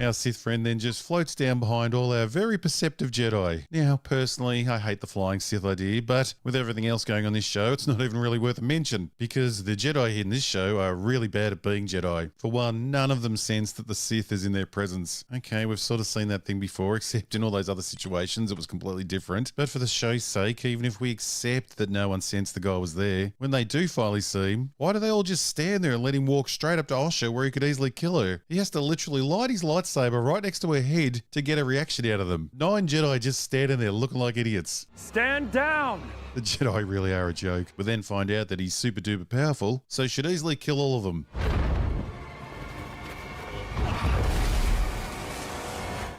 S1: Our Sith friend then just floats down behind all our very perceptive Jedi. Now, personally, I hate the flying Sith idea, but with everything else going on this show, it's not even really worth a mention, because the Jedi in this show are really bad at being Jedi. For one, none of them sense that the Sith is in their presence. Okay, we've sort of seen that thing before, except in all those other situations it was completely different. But for the show's sake, even if we accept that no one sensed the guy was there, when they do finally see him, why do they all just stand there and let him walk straight up to Osha where he could easily kill her? He has to literally light his lightsaber right next to her head to get a reaction out of them. 9 Jedi just standing there looking like idiots.
S17: Stand down!
S1: The Jedi really are a joke, but then find out that he's super duper powerful, so should easily kill all of them.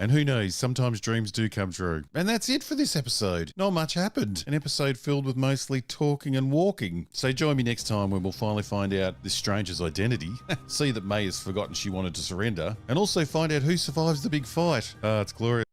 S1: And who knows, sometimes dreams do come true. And that's it for this episode. Not much happened. An episode filled with mostly talking and walking. So join me next time when we'll finally find out this stranger's identity, see that May has forgotten she wanted to surrender, and also find out who survives the big fight. Ah, it's glorious.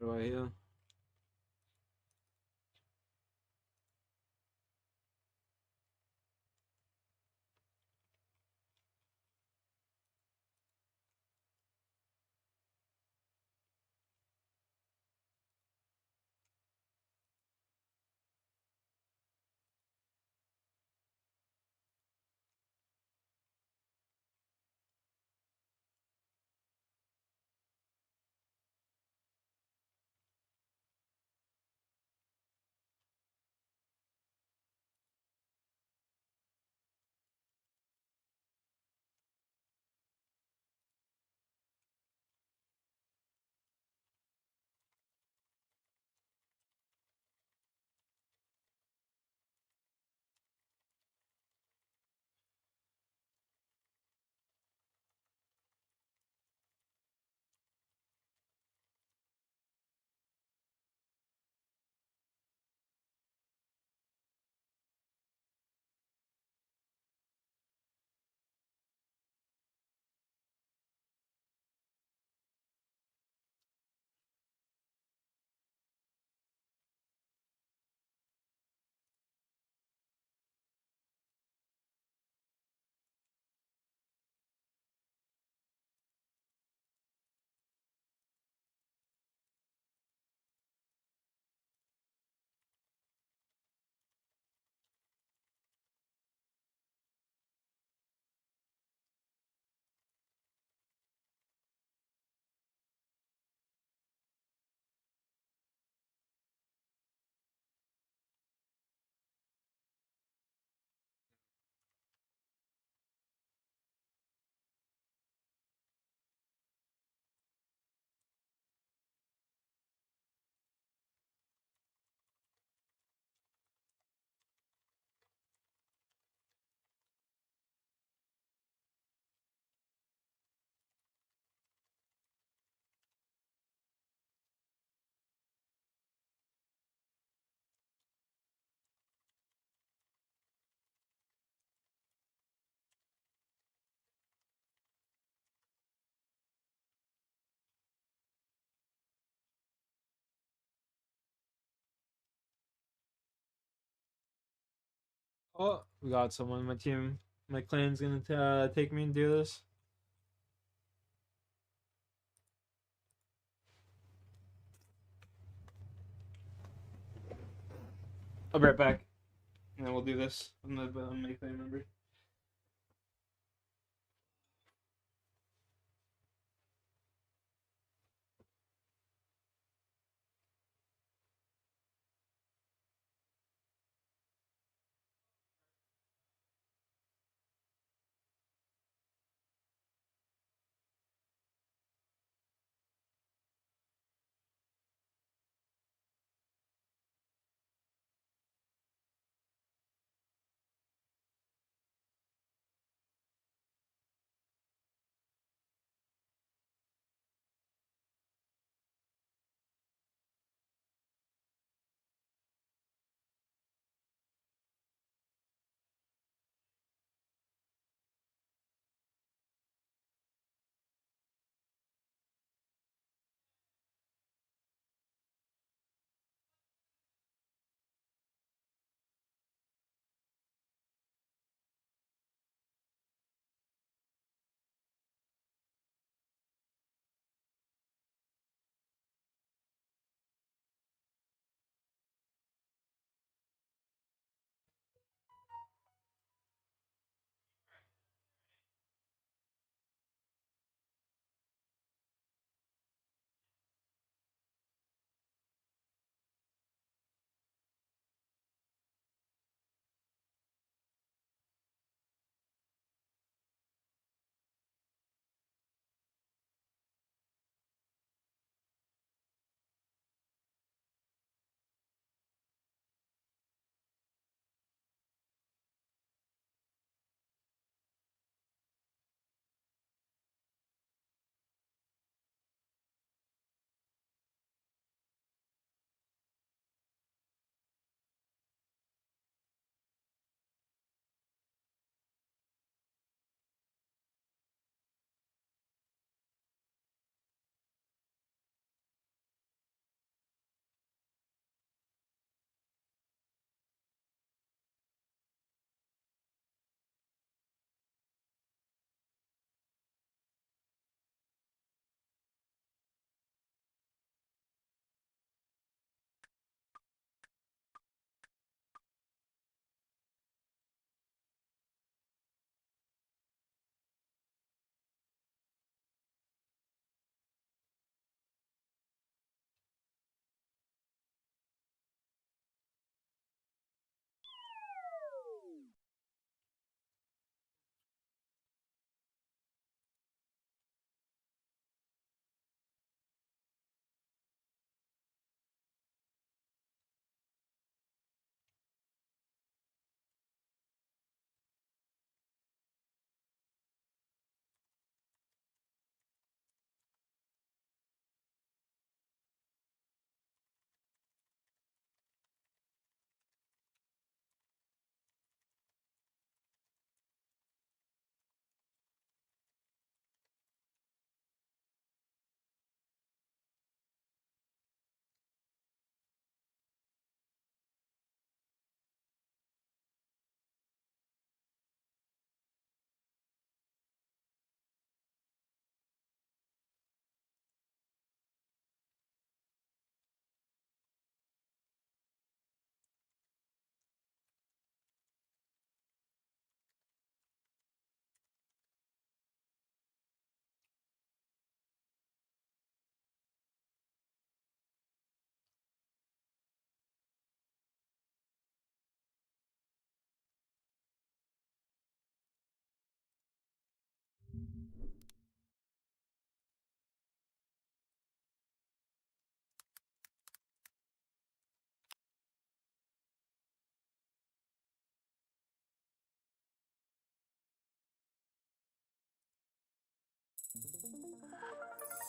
S4: How do I heal? Oh, we got someone. My team, my clan's gonna take me and do this. I'll be right back, and then we'll do this. I'm my clan member.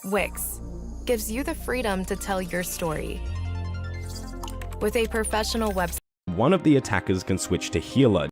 S10: Wix gives you the freedom to tell your story. With a professional website,
S12: one of the attackers can switch to healer,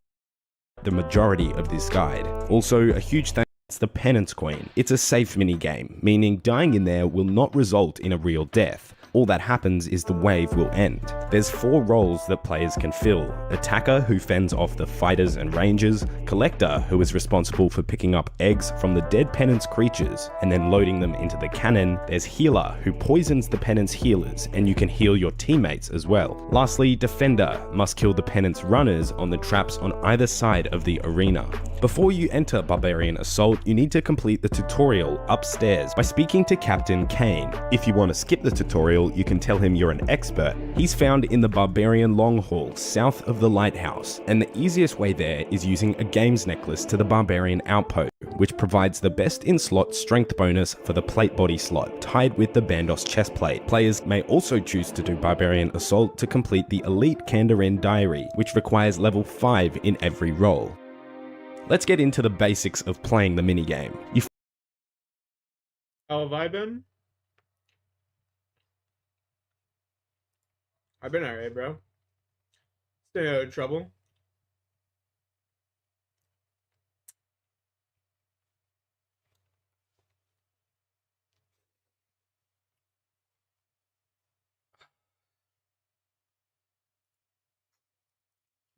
S12: the majority of this guide. Also, a huge thanks to the Penance Queen. It's a safe minigame, meaning dying in there will not result in a real death. all that happens is the wave will end. There's 4 roles that players can fill: attacker, who fends off the fighters and rangers; collector, who is responsible for picking up eggs from the dead penance creatures and then loading them into the cannon; there's healer, who poisons the penance healers, and you can heal your teammates as well. Lastly, defender must kill the penance runners on the traps on either side of the arena. Before you enter Barbarian Assault, you need to complete the tutorial upstairs by speaking to Captain Kane. If you want to skip the tutorial, you can tell him you're an expert. He's found in the Barbarian Long Hall, south of the lighthouse, and the easiest way there is using a games necklace to the Barbarian Outpost, which provides the best in-slot strength bonus for the plate body slot, tied with the Bandos chest plate. Players may also choose to do Barbarian Assault to complete the Elite Kandarin Diary, which requires level 5 in every role. Let's get into the basics of playing the minigame.
S4: How have I been? I've been alright, bro. Stay out of trouble.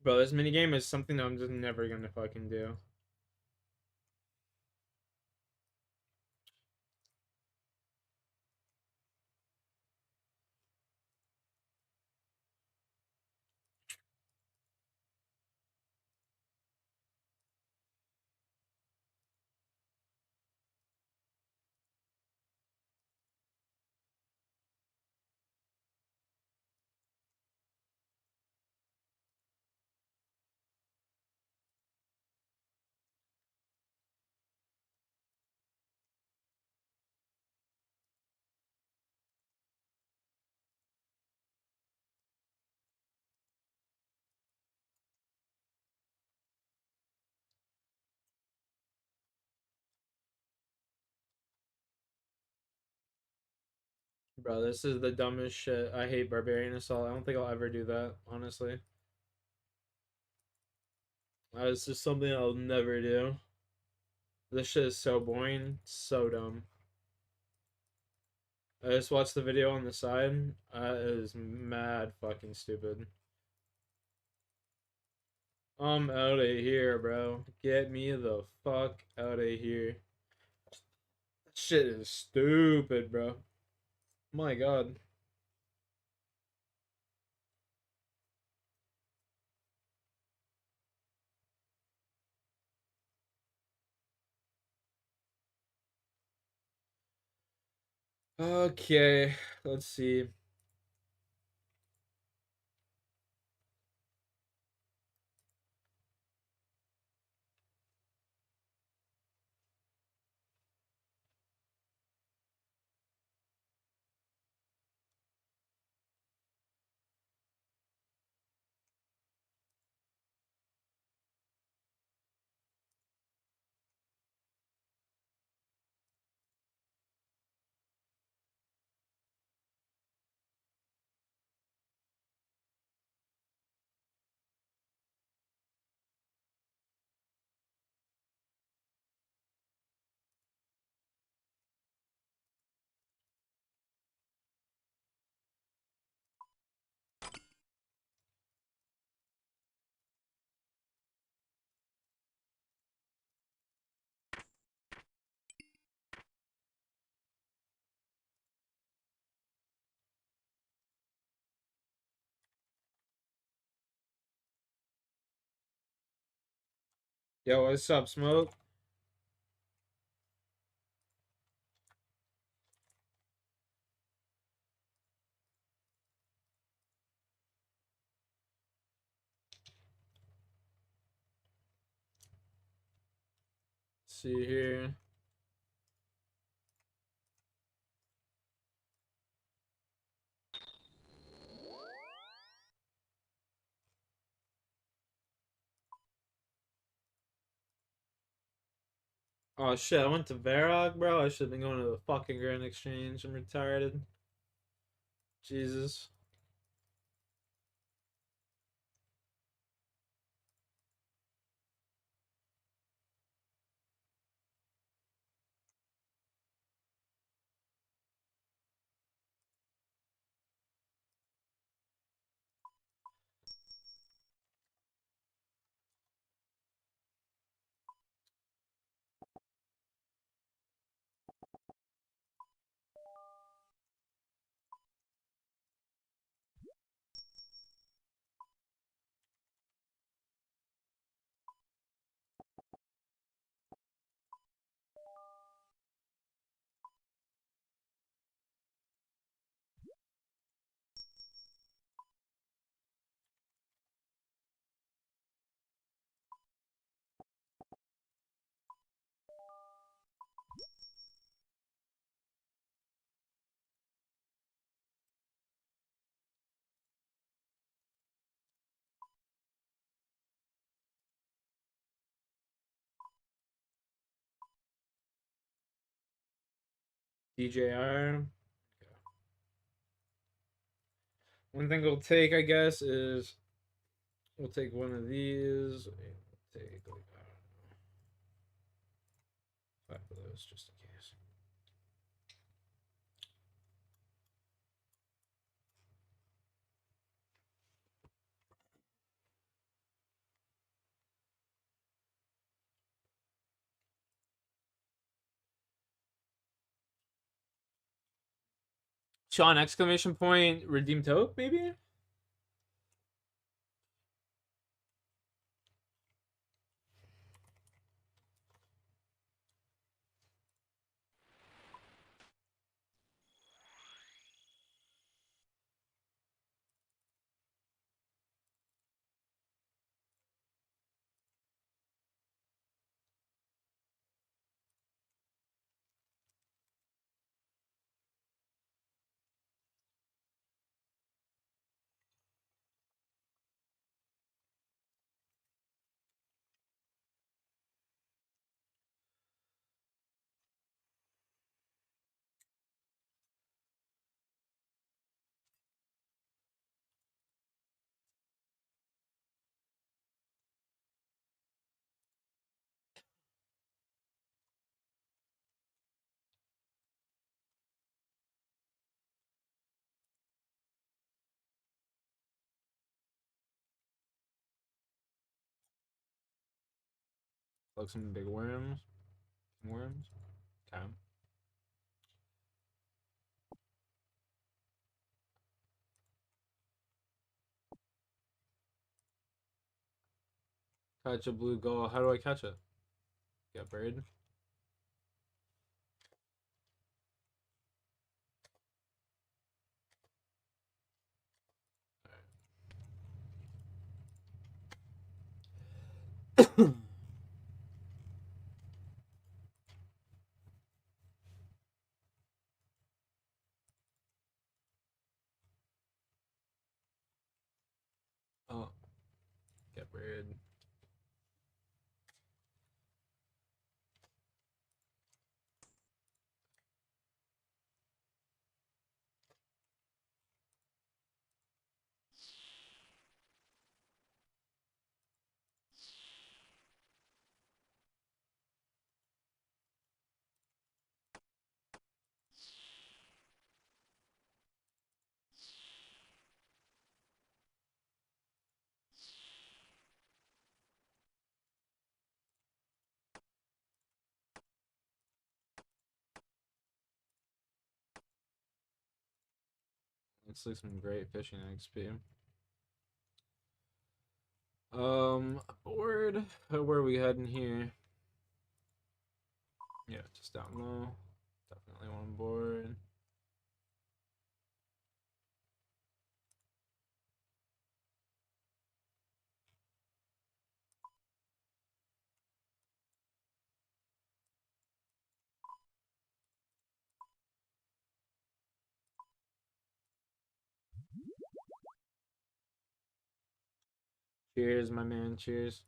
S4: Bro, this minigame is something that I'm just never gonna fucking do. Bro, this is the dumbest shit. I hate Barbarian Assault. I don't think I'll ever do that, honestly. It's just something I'll never do. This shit is so boring, so dumb. I just watched the video on the side. It is mad fucking stupid. I'm out of here, bro. Get me the fuck out of here. That shit is stupid, bro. My god. Okay, let's see. Yo, what's up, Smoke? Let's see here. Oh shit, I went to Varrock, bro. I should have been going to the fucking Grand Exchange. I'm retarded. Jesus. DJR. One thing we'll take, I guess, is we'll take one of these. We'll take like, I don't know, 5 of those just in case. Sean, exclamation point, redeemed hope, maybe? Like some big worms. Worms. Okay. Catch a blue gull. How do I catch it? Get buried. Oh, get buried. Looks like some great fishing XP. Board. Where are we heading here? Yeah, just down low. Definitely on board. Cheers, my man. Cheers.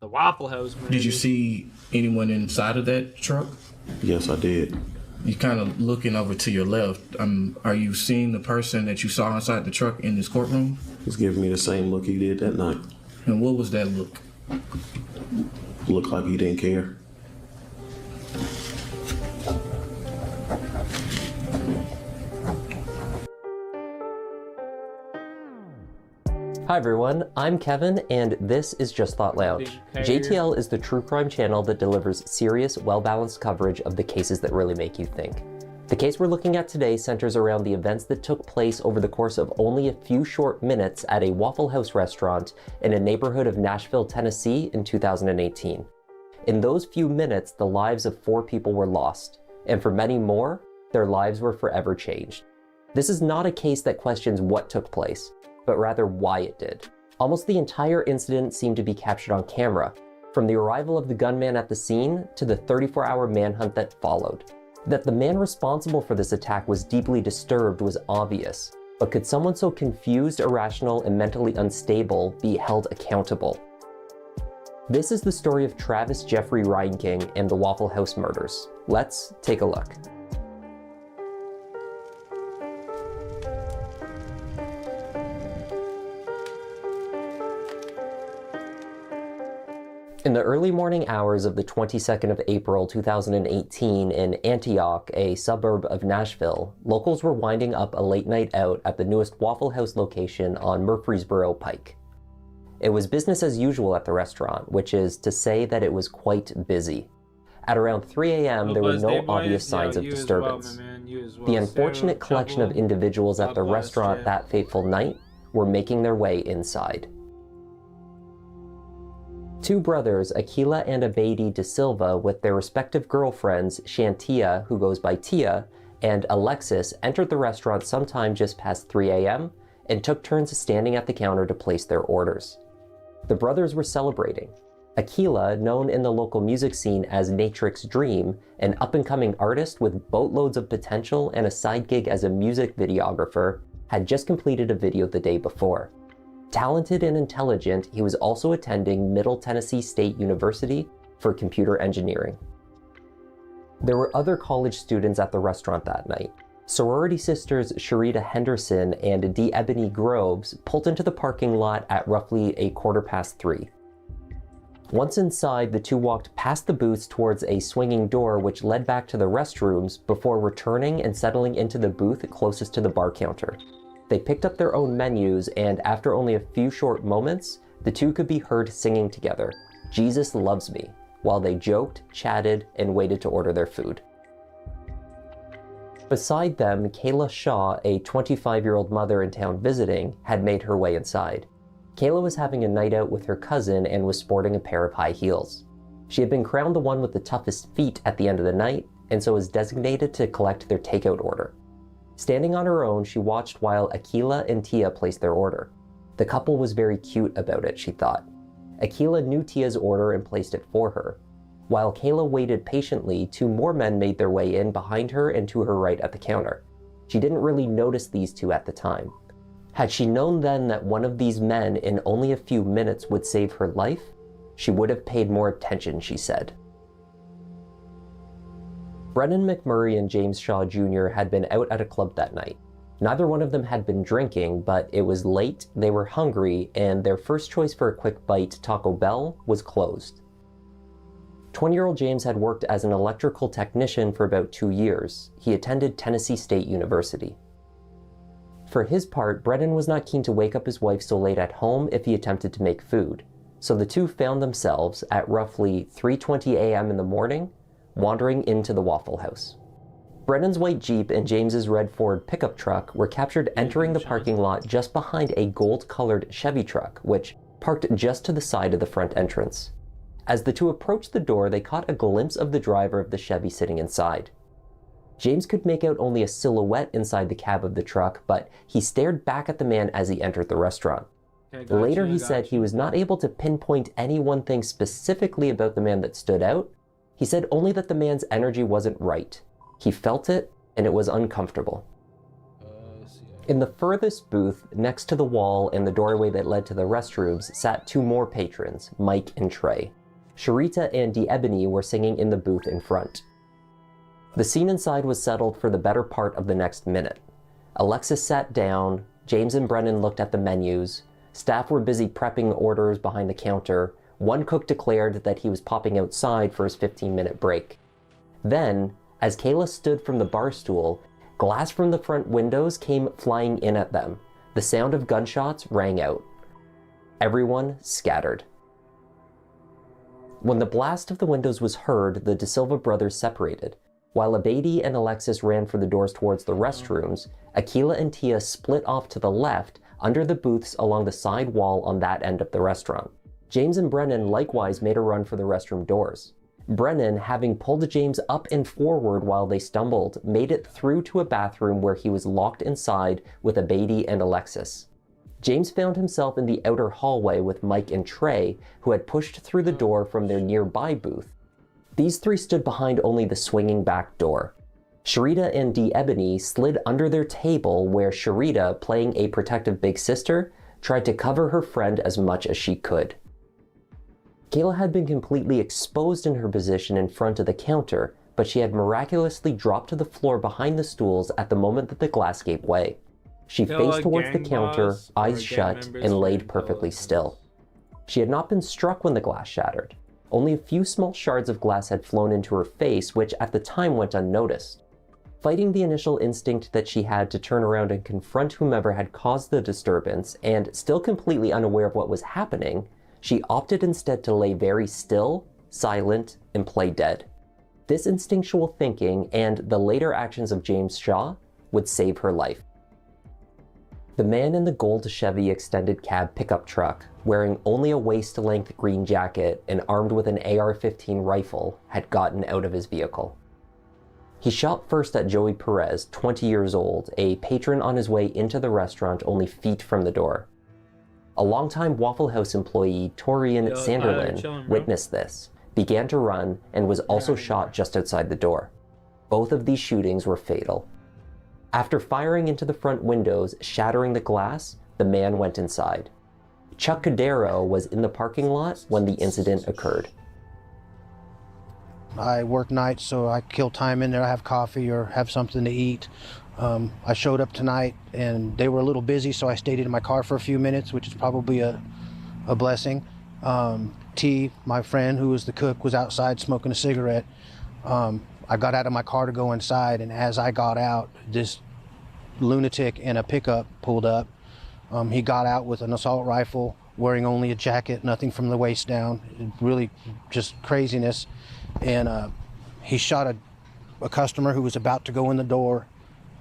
S4: The Waffle House, man.
S8: Did you see anyone inside of that truck?
S9: Yes, I did.
S8: You're kind of looking over to your left. Are you seeing the person that you saw inside the truck in this courtroom?
S9: He's giving me the same look he did that night.
S8: And what was that look?
S9: Looked like he didn't care.
S13: Hi everyone, I'm Kevin, and this is Just Thought Lounge. JTL is the true crime channel that delivers serious, well-balanced coverage of the cases that really make you think. The case we're looking at today centers around the events that took place over the course of only a few short minutes at a Waffle House restaurant in a neighborhood of Nashville, Tennessee in 2018. In those few minutes, the lives of 4 people were lost, and for many more, their lives were forever changed. This is not a case that questions what took place, but rather why it did. Almost the entire incident seemed to be captured on camera, from the arrival of the gunman at the scene to the 34-hour manhunt that followed. That the man responsible for this attack was deeply disturbed was obvious, But could someone so confused, irrational, and mentally unstable be held accountable? This is the story of Travis Jeffrey Reinking and the Waffle House murders. Let's take a look. In the early morning hours of the 22nd of April 2018 in Antioch, a suburb of Nashville, locals were winding up a late night out at the newest Waffle House location on Murfreesboro Pike. It was business as usual at the restaurant, which is to say that it was quite busy. At around 3 a.m., there were no obvious signs of disturbance. The unfortunate collection of individuals at the restaurant that fateful night were making their way inside. Two brothers, Aquila and Abedi De Silva, with their respective girlfriends, Shantia, who goes by Tia, and Alexis, entered the restaurant sometime just past 3 a.m. and took turns standing at the counter to place their orders. The brothers were celebrating. Aquila, known in the local music scene as Natrix Dream, an up-and-coming artist with boatloads of potential and a side gig as a music videographer, had just completed a video the day before. Talented and intelligent, he was also attending Middle Tennessee State University for computer engineering. There were other college students at the restaurant that night. Sorority sisters Sharita Henderson and D. Ebony Groves pulled into the parking lot at roughly 3:15. Once inside, the two walked past the booths towards a swinging door which led back to the restrooms before returning and settling into the booth closest to the bar counter. They picked up their own menus, and after only a few short moments, the two could be heard singing together, "Jesus Loves Me," while they joked, chatted, and waited to order their food. Beside them, Kayla Shaw, a 25-year-old mother in town visiting, had made her way inside. Kayla was having a night out with her cousin and was sporting a pair of high heels. She had been crowned the one with the toughest feet at the end of the night, and so was designated to collect their takeout order. Standing on her own, she watched while Aquila and Tia placed their order. The couple was very cute about it, she thought. Aquila knew Tia's order and placed it for her. While Kayla waited patiently, two more men made their way in behind her and to her right at the counter. She didn't really notice these two at the time. Had she known then that one of these men in only a few minutes would save her life, she would have paid more attention, she said. Brennan McMurray and James Shaw Jr. had been out at a club that night. Neither one of them had been drinking, but it was late, they were hungry, and their first choice for a quick bite, Taco Bell, was closed. 20-year-old James had worked as an electrical technician for about 2 years. He attended Tennessee State University. For his part, Brennan was not keen to wake up his wife so late at home if he attempted to make food, so the two found themselves at roughly 3:20 a.m. in the morning, wandering into the Waffle House. Brennan's white Jeep and James's red Ford pickup truck were captured entering the parking lot just behind a gold-colored Chevy truck, which parked just to the side of the front entrance. As the two approached the door, they caught a glimpse of the driver of the Chevy sitting inside. James could make out only a silhouette inside the cab of the truck, but he stared back at the man as he entered the restaurant. Later, he said he was not able to pinpoint any one thing specifically about the man that stood out. He said only that the man's energy wasn't right. He felt it, and it was uncomfortable. In the furthest booth, next to the wall and the doorway that led to the restrooms, sat two more patrons, Mike and Trey. Sharita and D. Ebony were singing in the booth in front. The scene inside was settled for the better part of the next minute. Alexis sat down, James and Brennan looked at the menus, staff were busy prepping orders behind the counter, one cook declared that he was popping outside for his 15-minute break. Then, as Kayla stood from the bar stool, glass from the front windows came flying in at them. The sound of gunshots rang out. Everyone scattered. When the blast of the windows was heard, the De Silva brothers separated. While Abedi and Alexis ran for the doors towards the restrooms, Aquila and Tia split off to the left under the booths along the side wall on that end of the restaurant. James and Brennan likewise made a run for the restroom doors. Brennan, having pulled James up and forward while they stumbled, made it through to a bathroom where he was locked inside with Abedi and Alexis. James found himself in the outer hallway with Mike and Trey, who had pushed through the door from their nearby booth. These three stood behind only the swinging back door. Sharita and Dee Ebony slid under their table where Sharita, playing a protective big sister, tried to cover her friend as much as she could. Kayla had been completely exposed in her position in front of the counter, but she had miraculously dropped to the floor behind the stools at the moment that the glass gave way. She faced towards the counter, eyes shut, and laid perfectly still. She had not been struck when the glass shattered. Only a few small shards of glass had flown into her face, which at the time went unnoticed. Fighting the initial instinct that she had to turn around and confront whomever had caused the disturbance, and still completely unaware of what was happening, she opted instead to lay very still, silent, and play dead. This instinctual thinking and the later actions of James Shaw would save her life. The man in the gold Chevy extended cab pickup truck, wearing only a waist-length green jacket and armed with an AR-15 rifle, had gotten out of his vehicle. He shot first at Joey Perez, 20 years old, a patron on his way into the restaurant only feet from the door. A longtime Waffle House employee, Torian Sanderlin, witnessed this, began to run, and was also shot just outside the door. Both of these shootings were fatal. After firing into the front windows, shattering the glass, the man went inside. Chuck Cordero was in the parking lot when the incident occurred.
S14: I work nights, so I kill time in there. I have coffee or have something to eat. I showed up tonight and they were a little busy, so I stayed in my car for a few minutes, which is probably a blessing. T, my friend who was the cook, was outside smoking a cigarette. I got out of my car to go inside, and as I got out, this lunatic in a pickup pulled up. He got out with an assault rifle, wearing only a jacket, nothing from the waist down. Really just craziness. And he shot a customer who was about to go in the door,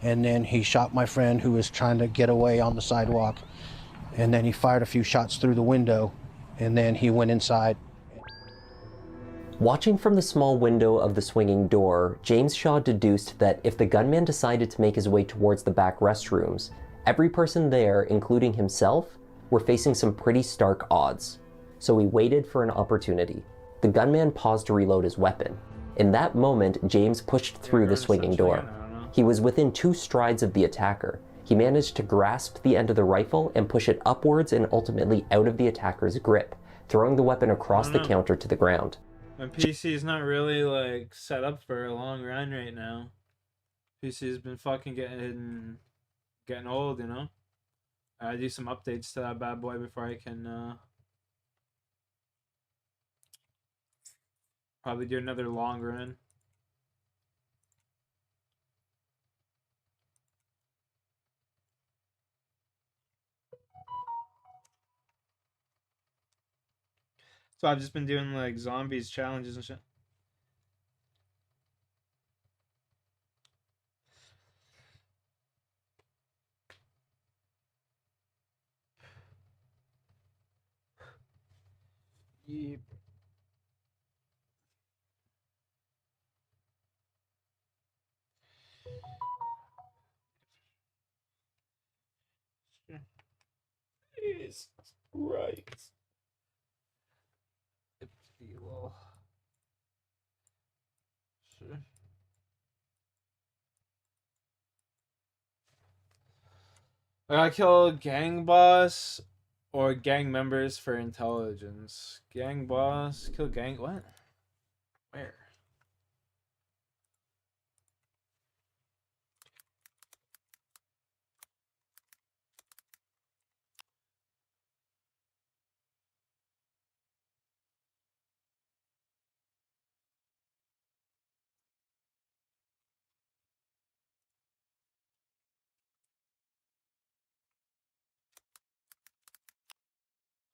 S14: and then he shot my friend who was trying to get away on the sidewalk. And then he fired a few shots through the window, and then he went inside.
S13: Watching from the small window of the swinging door, James Shaw deduced that if the gunman decided to make his way towards the back restrooms, every person there, including himself, were facing some pretty stark odds. So he waited for an opportunity. The gunman paused to reload his weapon. In that moment, James pushed through the swinging door. He was within 2 strides of the attacker. He managed to grasp the end of the rifle and push it upwards and ultimately out of the attacker's grip, throwing the weapon across the counter to the ground.
S4: My PC is not really like set up for a long run right now. PC's been fucking getting old, you know. I do some updates to that bad boy before I can probably do another long run. So I've just been doing like zombies challenges and shit. Yep. Jesus Christ. Sure. I gotta kill gang boss or gang members for intelligence. Gang boss, kill gang, what? Where?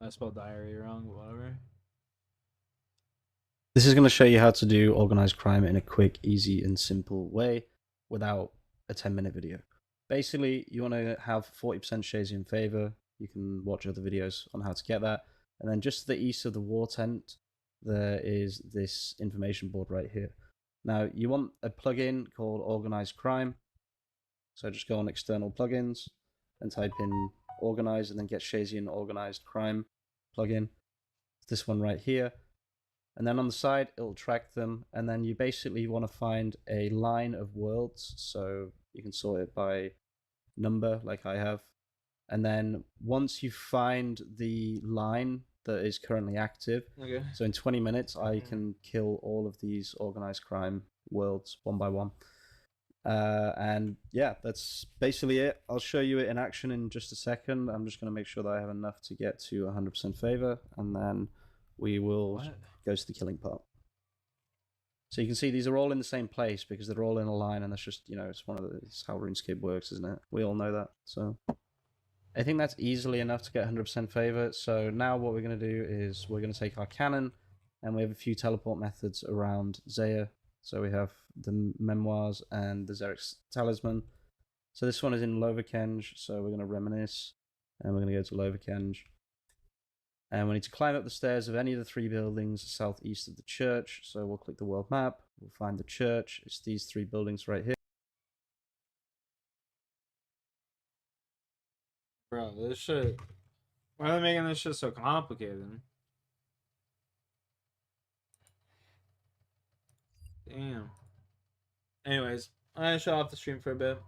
S4: I spelled diary wrong, but whatever.
S15: This is going to show you how to do organized crime in a quick, easy, and simple way without a 10-minute video. Basically, you want to have 40% shades in favor. You can watch other videos on how to get that. And then just to the east of the war tent, there is this information board right here. Now, you want a plugin called Organized Crime. So just go on external plugins and type in Organized and then get Shazian Organized Crime plugin. This one right here. And then on the side, it'll track them. And then you basically want to find a line of worlds. So you can sort it by number, like I have. And then once you find the line that is currently active,
S4: Okay.
S15: so in 20 minutes, I can kill all of these organized crime worlds one by one. And yeah, that's basically it. I'll show you it in action in just a second. I'm just going to make sure that I have enough to get to 100% favor, and then we will go to the killing part. So you can see these are all in the same place because they're all in a line, and that's just, you know, it's how RuneScape works, isn't it? We all know that. So I think that's easily enough to get 100% favor. So now what we're going to do is we're going to take our cannon, and we have a few teleport methods around Zaya. So we have the Memoirs and the Xeric's Talisman. So this one is in Lovakenge, so we're going to reminisce, and we're going to go to Lovakenge. And we need to climb up the stairs of any of the 3 buildings southeast of the church. So we'll click the world map, we'll find the church. It's these 3 buildings right here.
S4: Bro, this shit. Why are they making this shit so complicated? Damn. Anyways, I'm gonna shut off the stream for a bit.